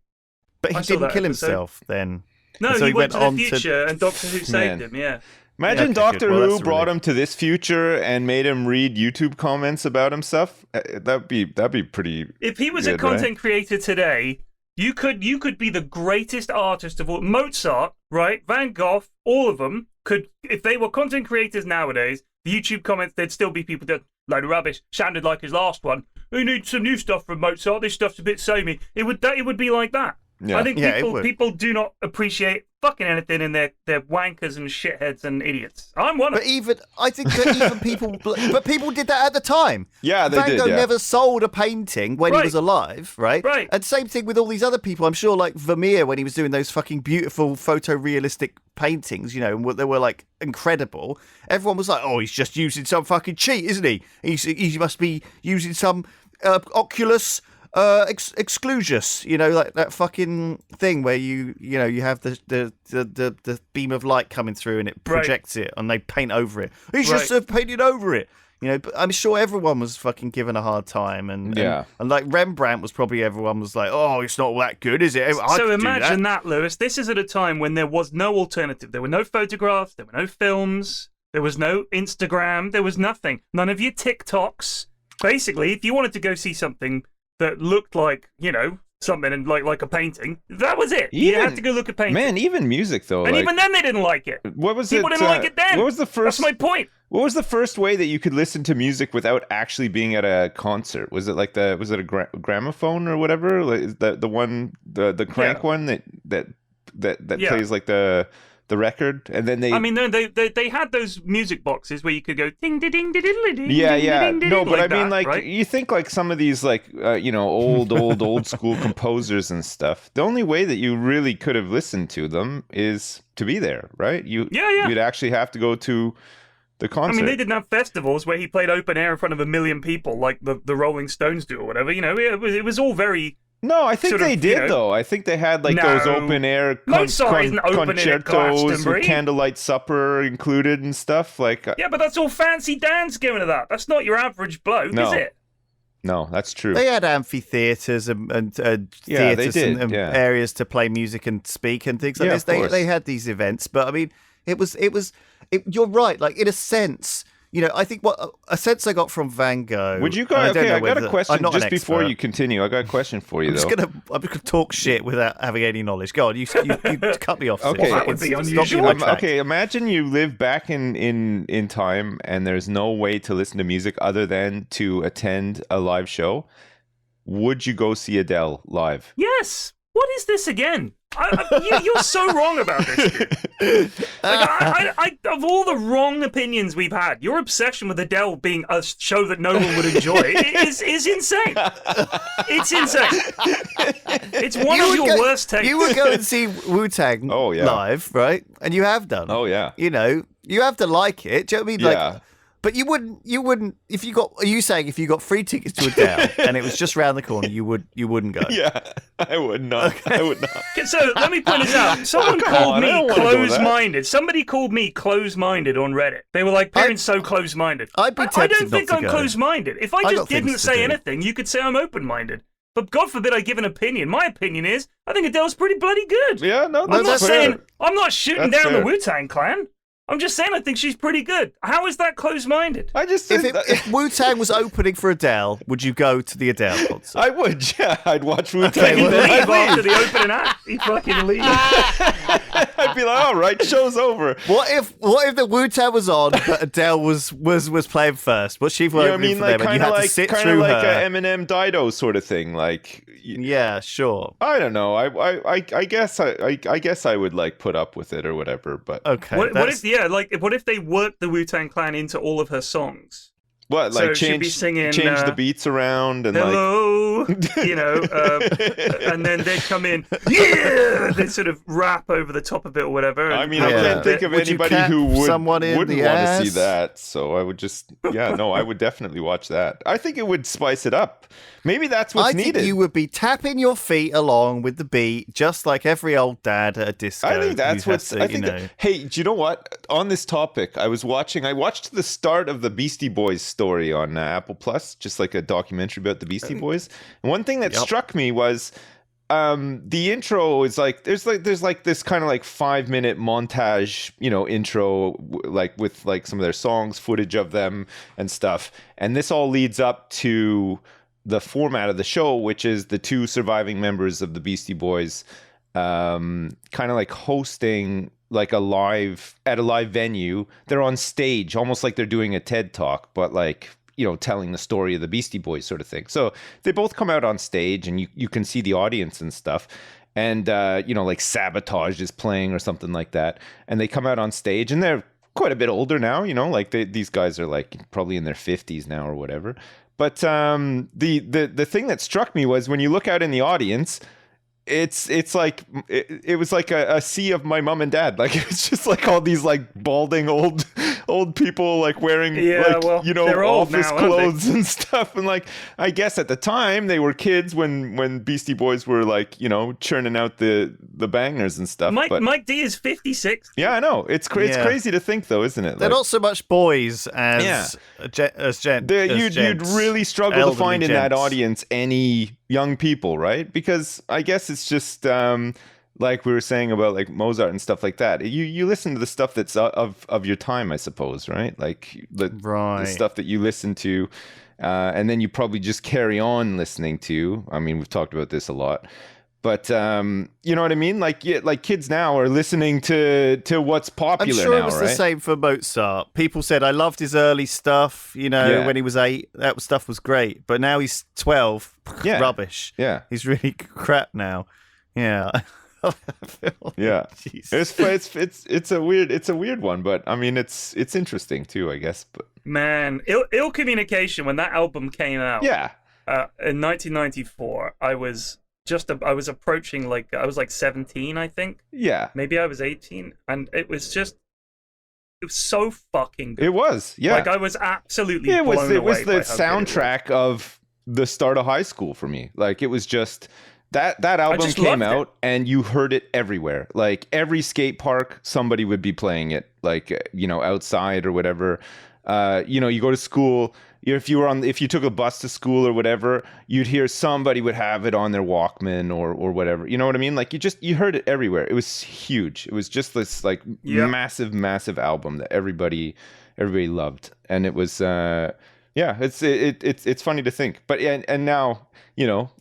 But he I saw didn't that kill episode. himself then. No, And so he went to the on future, and Doctor Who saved him. Yeah. Imagine okay, Doctor good. Well, Who that's a brought relief. him to this future and made him read YouTube comments about himself. That'd be pretty. If he was a good, content creator today, you could be the greatest artist of all. Mozart, right? Van Gogh, all of them could. If they were content creators nowadays, the YouTube comments, there'd still be people that load of rubbish. Sounded like his last one. We need some new stuff from Mozart. This stuff's a bit samey. It would be like that. Yeah. I think Yeah, it would. people do not appreciate fucking anything, and they're wankers and shitheads and idiots. I'm one of But I think that even people, but people did that at the time. Yeah, they Van did. Gogh Yeah. never sold a painting when he Right. was alive, right? Right. And same thing with all these other people. I'm sure, like Vermeer, when he was doing those fucking beautiful photorealistic paintings, and they were like incredible. Everyone was like, "Oh, he's just using some fucking cheat, isn't he? He must be using some Oculus." exclusius, like that fucking thing where you have the beam of light coming through and it projects it and they paint over it. He's just painted over it. But I'm sure everyone was fucking given a hard time, and like Rembrandt was probably, everyone was like, "Oh, it's not all that good, is it?" So imagine that, Lewis. This is at a time when there was no alternative. There were no photographs, there were no films, there was no Instagram, there was nothing. None of your TikToks. Basically, if you wanted to go see something that looked like, something and like a painting, that was it. You had to go look at paintings. Man, even music though. And even then they didn't like it. What was People didn't like it then. What was the first? That's my point. What was the first way that you could listen to music without actually being at a concert? Was it like was it a gramophone or whatever? Like the one, the crank one that plays like the record, and then they had those music boxes where you could go ding ding ding ding ding ding. No, but like I mean, that, like, right? you think like some of these like old school composers and stuff. The only way that you really could have listened to them is to be there, right? You'd actually have to go to the concert. I mean, they didn't have festivals where he played open air in front of 1 million people like the Rolling Stones do or whatever. It was all very. No, I think they did though. I think they had like those open air concertos with candlelight supper included and stuff. Like yeah, but that's all fancy dance going to that. That's not your average bloke, is it? No, that's true. They had amphitheaters and theaters and areas to play music and speak and things like this. They had these events, but I mean, it was. You're right. Like in a sense. I think a sense I got from Van Gogh. Would you go? Okay, I got a question just before you continue. I got a question for you, I'm just gonna talk shit without having any knowledge. Go on, you cut me off. Okay, that would be unusual. Okay, imagine you live back in time, and there's no way to listen to music other than to attend a live show. Would you go see Adele live? Yes. What is this again? You're so wrong about this. Like, of all the wrong opinions we've had, your obsession with Adele being a show that no one would enjoy is insane. It's insane. It's one of your worst takes. You would go and see Wu-Tang live, right? And you have done. Oh yeah. You have to like it. Do you know what I mean? Like, but you wouldn't. If you got, are you saying if you got free tickets to Adele and it was just round the corner, you wouldn't go? Yeah, I would not. Okay. I would not. So let me point this out. Someone called me close-minded. Somebody called me close-minded on Reddit. They were like, "Pyron's so close-minded." I'd be I don't think I'm close-minded. If I just didn't say do. anything, you could say I'm open-minded. But God forbid I give an opinion. My opinion is, I think Adele's pretty bloody good. Yeah, no, I'm not shooting down the Wu-Tang Clan. I'm just saying I think she's pretty good. How is that close-minded? I just if Wu-Tang was opening for Adele, would you go to the Adele concert? I would, yeah. I'd watch Wu-Tang. He'd leave after the opening act. He'd fucking leave. I'd be like, all right, show's over. What if the Wu-Tang was on, but Adele was playing first? What's she working for them? And you had to sit through her. Kind of like a Eminem Dido sort of thing, like. Yeah, sure. I don't know. I guess I would like put up with it or whatever. But okay. What if they worked the Wu-Tang Clan into all of her songs? What, like so change the beats around and hello, and then they'd come in, they'd sort of rap over the top of it or whatever. I mean, I can't think of anybody who wouldn't want to see that. So I would just, I would definitely watch that. I think it would spice it up. Maybe that's what's needed. I think you would be tapping your feet along with the beat, just like every old dad at a disco. I think that's what's. Hey, do you know what? On this topic, I watched the start of the Beastie Boys story on Apple Plus, just like a documentary about the Beastie Boys. And one thing that struck me was the intro is like there's this kind of like 5-minute montage, intro, like with like some of their songs, footage of them and stuff, and this all leads up to the format of the show, which is the two surviving members of the Beastie Boys kind of like hosting like at a live venue. They're on stage, almost like they're doing a TED Talk, but like, telling the story of the Beastie Boys sort of thing. So they both come out on stage and you can see the audience and stuff. And, like Sabotage is playing or something like that. And they come out on stage and they're quite a bit older now, like these guys are like probably in their 50s now or whatever. But the thing that struck me was when you look out in the audience, it's like it was like a sea of my mom and dad. Like it's just like all these like balding old old people like wearing Yeah, well, they're old office now, aren't they? clothes and stuff. And like, I guess at the time they were kids when Beastie Boys were like, churning out the bangers and stuff. But Mike D is 56. yeah, I know. It's Yeah. crazy to think though, isn't it? They're Like, not so much boys as you'd gents, really struggle to elderly find in that gents. audience any young people, right? Because I guess it's just like we were saying about like Mozart and stuff like that. You listen to the stuff that's of your time, I suppose, right? Like the Right. stuff that you listen to, and then you probably just carry on listening to. I mean, we've talked about this a lot. But you know what I mean? Like kids now are listening to what's I'm popular sure now, it was right? the same for Mozart. People said I loved his early stuff, Yeah. when he was 8. That stuff was great. But now he's 12. Yeah. Rubbish. Yeah. He's really crap now. Yeah. Yeah. Jesus. It's a weird one, but I mean it's interesting too, I guess. But Man, Ill Communication, when that album came out yeah. in 1994, I was approaching I was like 17, I think. Yeah. Maybe I was 18, and it was so fucking good. It was. Yeah. Like I was absolutely it was blown the away by how good it was. soundtrack of the start of high school for me. Like it was just that album just came loved it. out and you heard it everywhere. Like every skate park somebody would be playing it, like outside or whatever. You go to school, if you took a bus to school or whatever, you'd hear somebody would have it on their Walkman or whatever. You know what I mean? Like you heard it everywhere. It was huge. It was just this like massive album that everybody loved. And it was it's funny to think. But and now,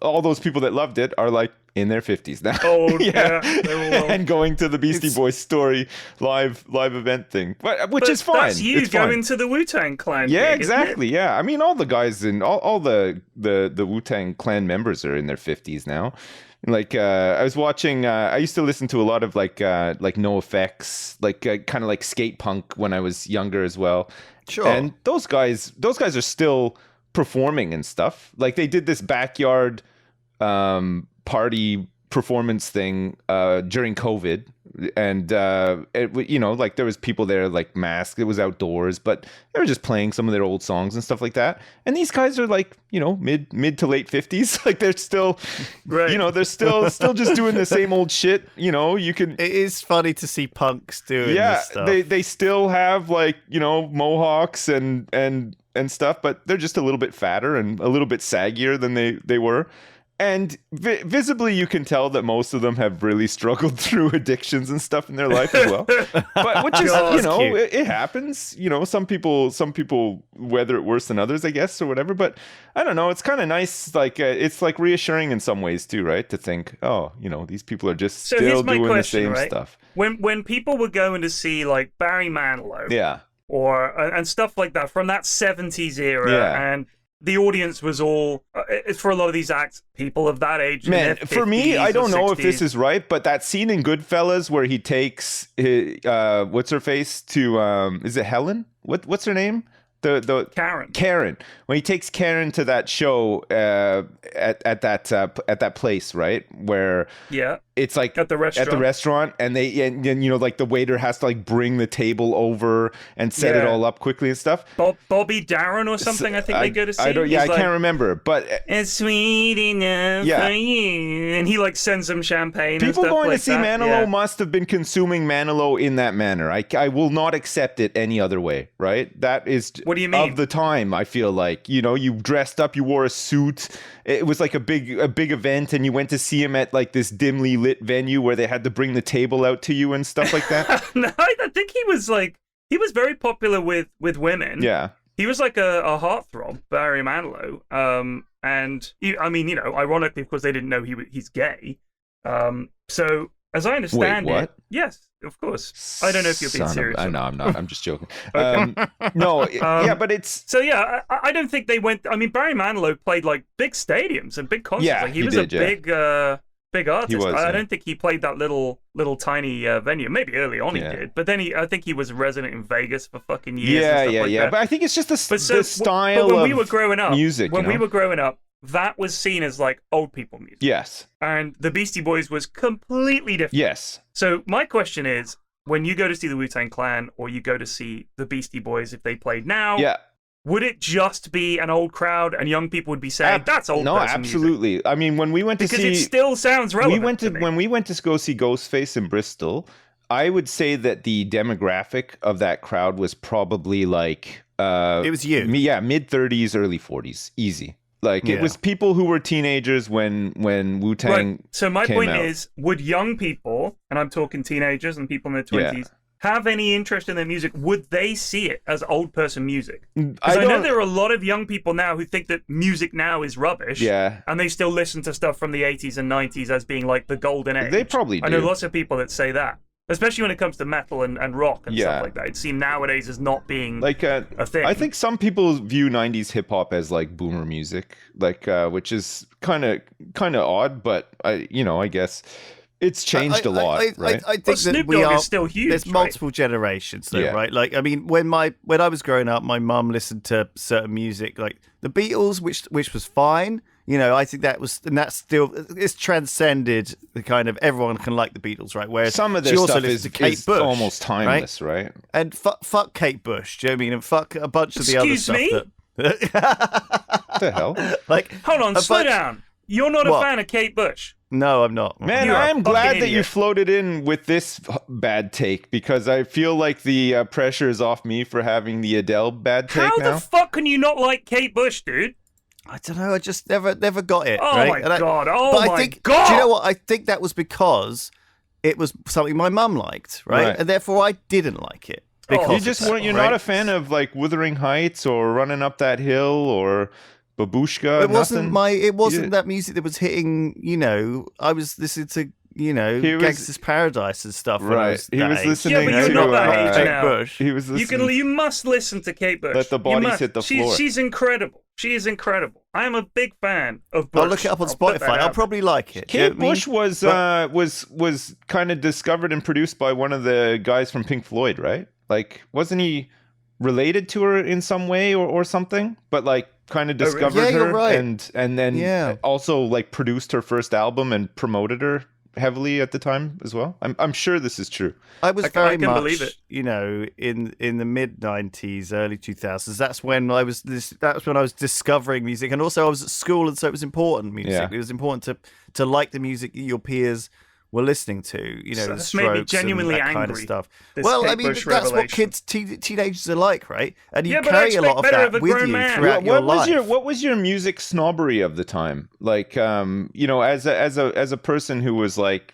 all those people that loved it are like in their 50s now. Oh, yeah. They're all old. And going to the Beastie Boys story live event thing. Which But is fine. That's you It's fine. going to the Wu-Tang Clan. Yeah, gig, isn't it? exactly. Yeah. I mean, all the guys and all the Wu-Tang Clan members are in their 50s now. Like I was watching I used to listen to a lot of like No Effects, like kind of like skate punk when I was younger as well. Sure. And those guys are still performing and stuff. Like they did this backyard party performance thing during COVID, and like there was people there like masked. It was outdoors, but they were just playing some of their old songs and stuff like that. And these guys are like mid to late 50s. Like they're still Right. they're still just doing the same old shit. You can. It is funny to see punks doing Yeah, this stuff. they still have like mohawks and stuff, but they're just a little bit fatter and a little bit saggier than they were. And visibly, you can tell that most of them have really struggled through addictions and stuff in their life as well. But which is, God, that's cute. it happens. Some people weather it worse than others, I guess, or whatever. But I don't know. It's kind of nice. Like it's like reassuring in some ways too, right? To think, these people are just So still here's my doing question, the same right? stuff. When people were going to see like Barry Manilow, Yeah. or and stuff like that from that 70s era, Yeah. and the audience was all it's for a lot of these acts, people of that age. in Man, their for me, 50s I or don't know if 60s. this is right, but that scene in Goodfellas where he takes what's her face to is it Helen? What's her name? The Karen. When he takes Karen to that show at that place, right? Where Yeah. it's like At the restaurant. and like the waiter has to like bring the table over and set it Yeah. all up quickly and stuff. Bobby Darin or something, I think they go to see. I don't. He's Yeah, I like, can't remember, but It's sweet enough Yeah. for you, and he like sends them champagne. and people stuff going like to see that. Manilow Yeah. must have been consuming Manilow in that manner. I will not accept it any other way, right? That is What do you mean? of the time, I feel like. You dressed up, you wore a suit. It was like a big event, and you went to see him at like this dimly lit venue where they had to bring the table out to you and stuff like that. No, I think he was very popular with women. Yeah. He was like a heartthrob, Barry Manilow. Ironically, of course, they didn't know he's gay. So, as I understand Wait, what? it, yes, of course. I don't know if you're being serious. I or know, not. I'm not. I'm just joking. Okay. Yeah, but it's So yeah, I don't think they went. I mean, Barry Manilow played like big stadiums and big concerts. Yeah, like, he was did, a yeah. big artist. He was, I yeah. don't think he played that little tiny venue. Maybe early on Yeah. he did, but then I think he was resident in Vegas for fucking years. yeah, and stuff yeah, like yeah. That. But I think it's just the But so, style but when of we were growing up, music. when we were growing up, that was seen as like old people music, Yes. and the Beastie Boys was completely different. Yes. So my question is, when you go to see the Wu-Tang Clan or you go to see the Beastie Boys, if they played now, Yeah. would it just be an old crowd and young people would be saying, that's old No, person absolutely. music? I mean, when we went to Because see... it still sounds relevant to me. When we went to go see Ghostface in Bristol, I would say that the demographic of that crowd was probably like... it was you. Mid-30s, early 40s. Easy. Like, it was people who were teenagers when Wu-Tang Right. So my came point out. is, would young people, and I'm talking teenagers and people in their 20s, have any interest in their music? Would they see it as old person music? Because I know there are a lot of young people now who think that music now is rubbish. Yeah. And they still listen to stuff from the 80s and 90s as being like the golden age. They probably do. I know lots of people that say that. Especially when it comes to metal and rock and stuff like that. It seems nowadays as not being like a thing. I think some people view 90s hip hop as like boomer music, like which is kind of odd, but I guess it's changed a lot, right? I think Well, that Snoop we Dogg are. is still huge. There's multiple generations, though, right? Like, I mean, when I was growing up, my mum listened to certain music, like the Beatles, which was fine. I think it's transcended the kind of everyone can like the Beatles, right? Whereas some of their she also stuff listens is to Kate Bush, almost timeless, right? And fuck Kate Bush, do you know what I mean? And fuck a bunch of the other stuff. Excuse me? What the hell? Like, hold on, slow down. You're not a fan of Kate Bush. No, I'm not. Man, You're I am glad that idiot. you floated in with this bad take because I feel like the pressure is off me for having the Adele bad take How now. the fuck can you not like Kate Bush, dude? I don't know. I just never got it. Oh right? my god! God! Do you know what? I think that was because it was something my mum liked, right? And therefore I didn't like it. You're not a fan of like Wuthering Heights or Running Up That Hill or Babushka. It wasn't that music that was hitting. I was listening to Gangsta's Paradise and stuff. Right. He was listening but you're to not that age now. Bush. He was listening. You must listen to Kate Bush. Let the bodies hit the floor. She's incredible. She is incredible. I am a big fan of Bush. I'll look it up on Spotify. I'll probably like it. Kate Bush was kind of discovered and produced by one of the guys from Pink Floyd, right? Like, wasn't he related to her in some way or something? But like, kind of discovered her, you're right. and then also like produced her first album and promoted her heavily at the time as well. I'm sure this is true. I was I very can much, believe it. in the mid 90s, early 2000s. That's when I was discovering music, and also I was at school, and so it was important music. Yeah. It was important to like the music that your peers were listening to. So the this made me Strokes genuinely and that kind of angry, stuff. this Well, Kate I mean, Bush that's what revelation. teenagers are like, right? And you Yeah, but I carry a lot of expect better that of a with grown you man. throughout your life. What was your music snobbery of the time? Like, as a person who was like,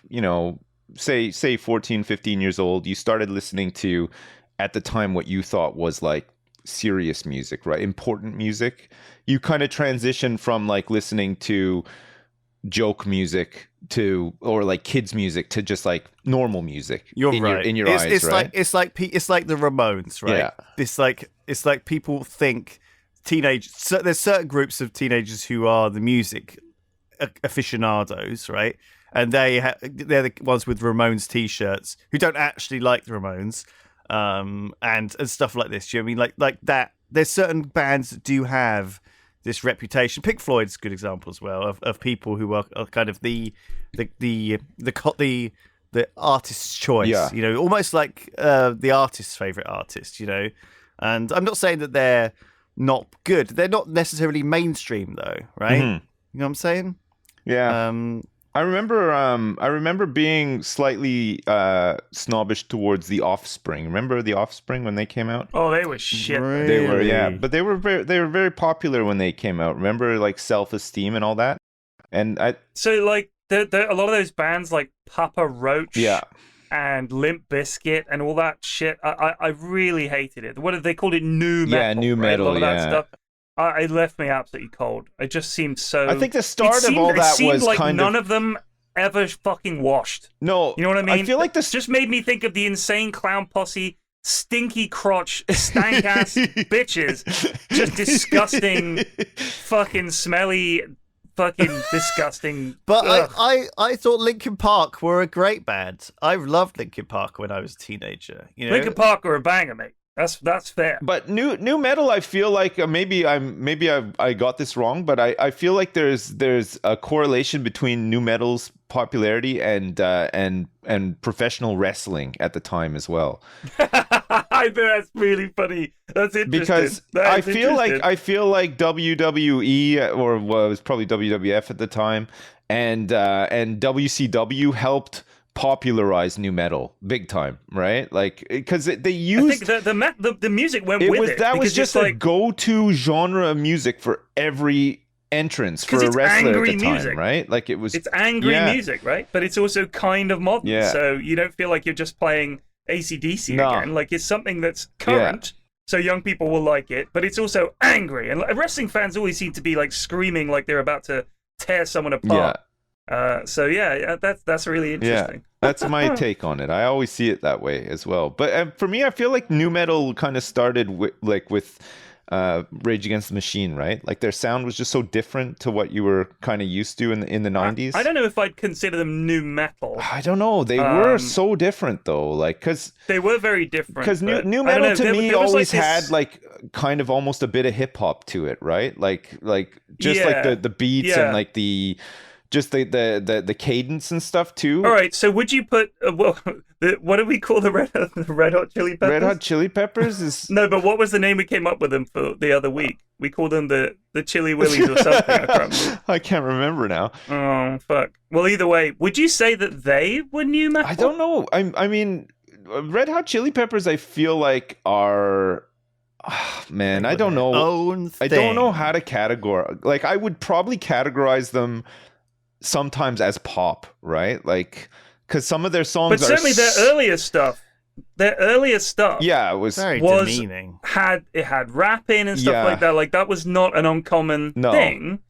say 14, 15 years old, you started listening to, at the time, what you thought was like serious music, right? Important music. You kind of transitioned from like listening to joke music or like kids music to just like normal music. You're right. In your eyes, it's right? It's like the Ramones, right? Yeah. It's like people think there's certain groups of teenagers who are the music aficionados, right? And they're the ones with Ramones t-shirts who don't actually like the Ramones, and stuff like this. Do you know what I mean? Like that. There's certain bands that do have this reputation. Pink Floyd's a good example as well of people who are kind of the artist's choice. Yeah. Almost like the artist's favorite artist. And I'm not saying that they're not good. They're not necessarily mainstream though, right? Mm-hmm. You know what I'm saying? Yeah. I remember being slightly snobbish towards the Offspring. Remember the Offspring when they came out? Oh, they were shit. Really? They were, yeah, but they were very popular when they came out. Remember, like Self-Esteem and all that. And So like a lot of those bands like Papa Roach, and Limp Bizkit and all that shit. I really hated it. What did they called it? New metal. Yeah, new metal. A lot of that yeah. stuff. It left me absolutely cold. It just seemed so. I think the start of all that was like kind none of them ever fucking washed. No, you know what I mean? I feel like this just made me think of the Insane Clown Posse, stinky crotch, stank ass bitches, just disgusting, fucking smelly, fucking disgusting. But ugh. I thought Linkin Park were a great band. I loved Linkin Park when I was a teenager. Linkin Park were a banger, mate. That's fair. But new metal, I feel like maybe I got this wrong, but I feel like there's a correlation between new metal's popularity and and professional wrestling at the time as well. I think that's really funny. That's interesting. Because I feel like WWE, or well, it was probably WWF at the time, and WCW helped popularize new metal big time, right? Like, because they used, I think the music went with it. That was because just a go-to genre of music for every entrance for a wrestler at the time, music. Right? Like it's angry music, right? But it's also kind of modern, so you don't feel like you're just playing AC/DC again. Like, it's something that's current, so young people will like it, but it's also angry. And wrestling fans always seem to be like screaming like they're about to tear someone apart. That's really interesting. That's my take on it. I always see it that way as well. But for me, I feel like new metal kind of started with Rage Against the Machine, right? Like, their sound was just so different to what you were kind of used to in the 90s. I don't know if I'd consider them new metal. I don't know. They were so different though, like, because they were very different. Because new metal to me always had like kind of almost a bit of hip hop to it, right? Like just like the beats and like the cadence and stuff too. All right, so would you put what do we call the Red Hot Chili Peppers? Red Hot Chili Peppers is no, but what was the name we came up with them for the other week? We called them the Chili Willies or something. I can't remember now. Oh fuck. Well, either way, would you say that they were new metal? I don't know. I mean, Red Hot Chili Peppers, I feel like are. Oh, man, I don't know. I don't know how to categorize. Like, I would probably categorize them sometimes as pop, right? Like, because some of their songs but certainly their earlier stuff, yeah, it was very demeaning. It had rapping and stuff like that. Like, that was not an uncommon thing.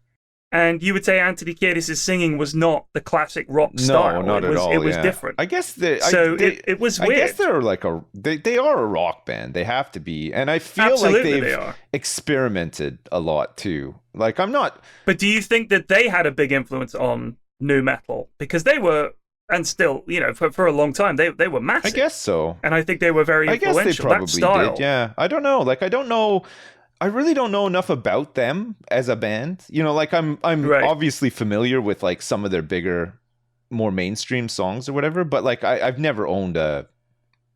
And you would say Anthony Kiedis' singing was not the classic rock style. No, not at all. It was different. I guess it was weird. I guess they're like they are a rock band. They have to be, and I feel Absolutely like they've experimented a lot too. Like, I'm not. But do you think that they had a big influence on nu metal? Because they were, and still, for a long time, they were massive. I guess so. And I think they were very influential. I guess they probably that style. did. Yeah, I don't know. Like, I don't know. I really don't know enough about them as a band. Like, I'm obviously familiar with like some of their bigger, more mainstream songs or whatever, but like I've never owned a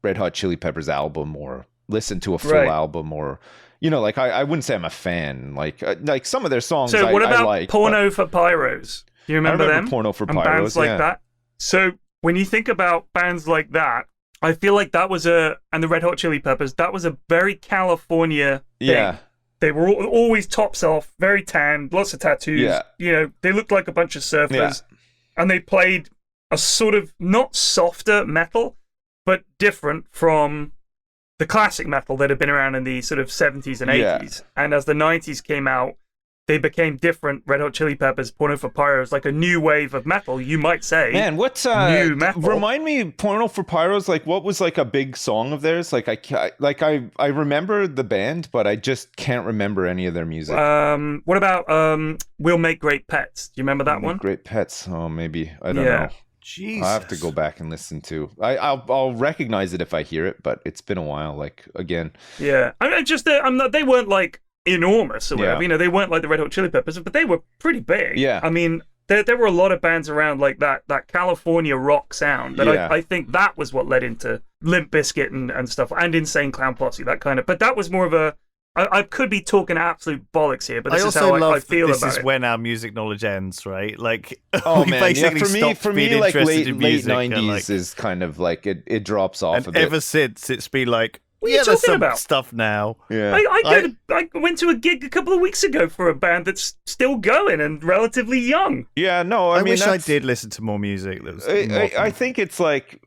Red Hot Chili Peppers album or listened to a full album or like I wouldn't say I'm a fan. Like some of their songs. So what about I like, Porno for Pyros? Do you remember them? Porno for Pyros, and bands like that. So when you think about bands like that, I feel like that was and the Red Hot Chili Peppers, that was a very California thing. Yeah. They were always tops off, very tanned, lots of tattoos. Yeah. They looked like a bunch of surfers. Yeah. And they played a sort of not softer metal, but different from the classic metal that had been around in the sort of 70s and 80s. Yeah. And as the 90s came out, they became different. Red Hot Chili Peppers, Porno for Pyros, like a new wave of metal, you might say. Man, what's new metal? Remind me, Porno for Pyros, like what was like a big song of theirs? Like I remember the band, but I just can't remember any of their music. What about We'll Make Great Pets? Do you remember that one? Great Pets. Oh, maybe. I don't know. Jesus. I'll have to go back and listen to. I'll recognize it if I hear it, but it's been a while. Like, again. Yeah, I mean, they weren't like enormous or whatever. They weren't like the Red Hot Chili Peppers, but they were pretty big. Yeah. I mean, there were a lot of bands around like that California rock sound. That I think that was what led into Limp Bizkit and stuff, and Insane Clown Posse, that kind of. But that was more of a. I could be talking absolute bollocks here, but this is how I feel about it. This is when our music knowledge ends, right? Like, oh man, for me, like late 90s is kind of like it drops off and a bit. Ever since, it's been like. There's some stuff now. Yeah. I went to a gig a couple of weeks ago for a band that's still going and relatively young. Yeah, no, I mean, wish I did listen to more music. That was I think it's like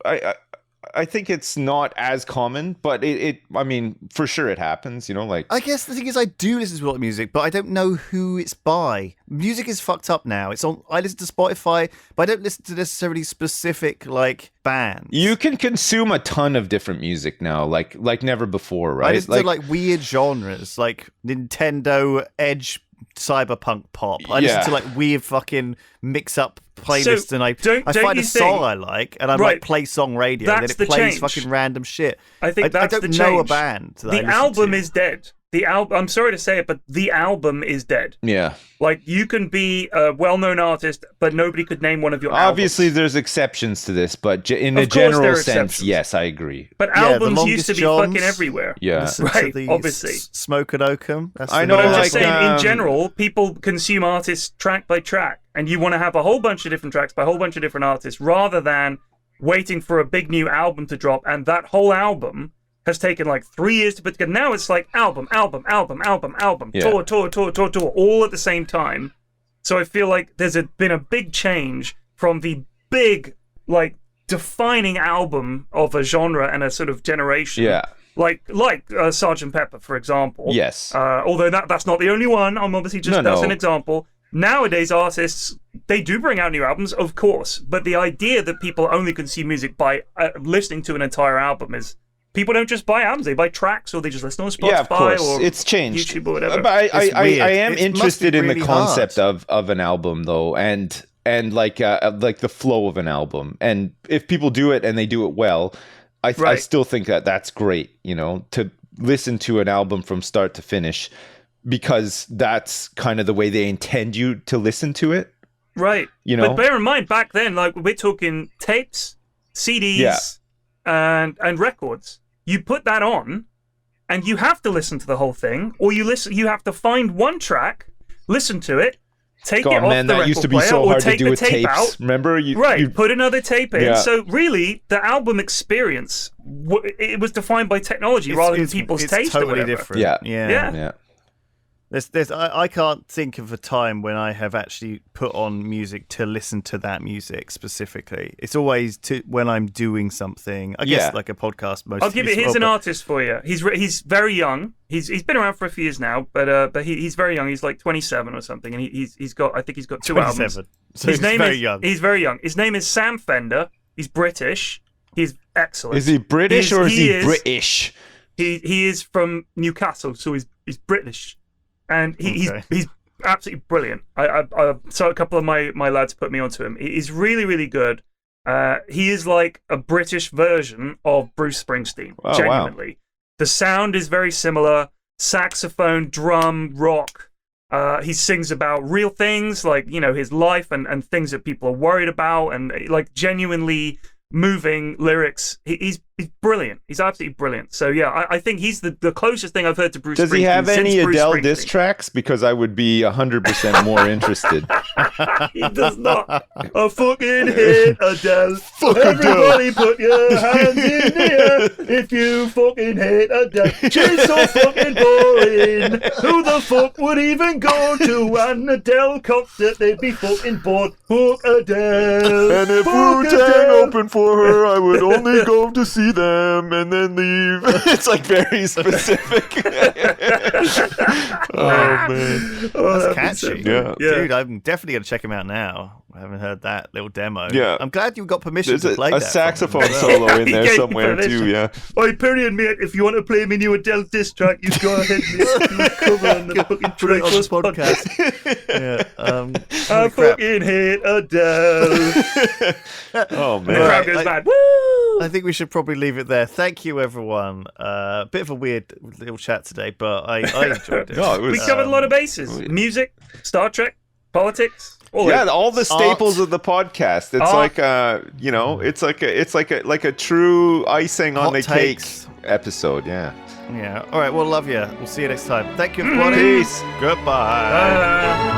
I think it's not as common, but I mean, for sure it happens, like... I guess the thing is I do listen to a lot of music, but I don't know who it's by. Music is fucked up now. I listen to Spotify, but I don't listen to necessarily specific, like, bands. You can consume a ton of different music now, like never before, right? I listen to, like, weird genres, like Nintendo, Edge, cyberpunk pop. I listen to, like, weird fucking mix-up playlist, and I find a song I like, and I'm like, play song radio, and then it plays fucking random shit. I think that's I don't the know a change. band. The album is dead. the album. I'm sorry to say it, but the album is dead. Yeah. Like, you can be a well-known artist, but nobody could name one of your Obviously, albums. there's exceptions to this, but in a Of course there general are sense, exceptions. yes, I agree. But Yeah, the albums used to be Longest fucking Johns. everywhere. Yeah. Listen to Right, the obviously. Smoke and Oakham. That's I the know, But I'm name. just like, saying, in um, general, people consume artists track by track, and you want to have a whole bunch of different tracks by a whole bunch of different artists, rather than waiting for a big new album to drop, and that whole album has taken like 3 years to put together. Now it's like album, Yeah. tour, all at the same time. So I feel like there's been a big change from the big, like, defining album of a genre and a sort of generation. Yeah. Like Sgt. Pepper, for example. Yes. Although that's not the only one. I'm obviously just that's an No. example. Nowadays, artists, they do bring out new albums, of course, but the idea that people only consume music by listening to an entire album is people don't just buy albums; they buy tracks, or they just listen on Spotify Yeah, of course. or It's changed. YouTube or whatever. But I It's weird. am It must interested be in the really concept hard. of an album, though, and like the flow of an album. And if people do it and they do it well, I Right. still think that that's great. You know, to listen to an album from start to finish, because that's kind of the way they intend you to listen to it. Right. You know? But bear in mind, back then, like, we're talking tapes, CDs, and records. You put that on, and you have to listen to the whole thing, or you have to find one track, listen to it, take it God, off man, the that record used to be player, so or hard to take do the with tape tapes. out. Remember, Right, put another tape in. Yeah. So really, the album experience, it was defined by technology rather than people's it's taste or totally whatever. different. Yeah. Yeah. Yeah. I can't think of a time when I have actually put on music to listen to that music specifically. It's always when I'm doing something. I guess Yeah. like a podcast. I'll give it. Here's an artist for you. He's very young. He's been around for a few years now, but he's very young. He's like 27 or something, and he's got two albums. 27. So His he's name very is young. He's very young. His name is Sam Fender. He's British. He's excellent. Is he British or is he he is- British? He is from Newcastle, so he's British, and Okay. he's absolutely brilliant. So a couple of my lads put me onto him. He's really, really good. He is like a British version of Bruce Springsteen. Oh, wow. Genuinely, the sound is very similar. Saxophone, drum, rock. He sings about real things, like, you know, his life and things that people are worried about, and like genuinely moving lyrics. He's brilliant. He's absolutely brilliant. So yeah, I think he's the closest thing I've heard to Bruce Does Springsteen he have since any Bruce Adele diss Springsteen. tracks? Because I would be 100% more interested. He does not. I fucking hate Adele. Fuck Everybody put your hands in the air if you fucking hate Adele. She's so fucking boring. Who the fuck would even go to an Adele concert? They'd be fucking bored. Fuck Adele. And if Fuck Wu-Tang Adele. opened for her, I would only go to see them and then leave. It's like very specific. Oh, man. Oh, That's that'd be so catchy. funny. Yeah. Dude, I'm definitely going to check him out now. I haven't heard that little demo. Yeah. I'm glad you got permission There's to play a that. saxophone from him as well. solo in He there gave me somewhere permission. too, yeah. Oi, Pyrion, mate, if you want to play me new Adele diss track, you go ahead, mate. You cover on the fucking Put it on the Triforce podcast. Yeah. I Holy crap. fucking hate Adele. Oh, The man. crowd Right, goes I- mad. Woo! I think we should probably leave it there. Thank you, everyone. Bit of a weird little chat today, but I enjoyed it. No, it was- We covered a lot of bases: music, Star Trek, politics. All Yeah, of it. all the staples Art. of the podcast. It's Art. like you know, it's like a true icing on Hot the takes. cake episode. Yeah. Yeah. All right. Well, love you. We'll see you next time. Thank you, everybody. Peace. Goodbye.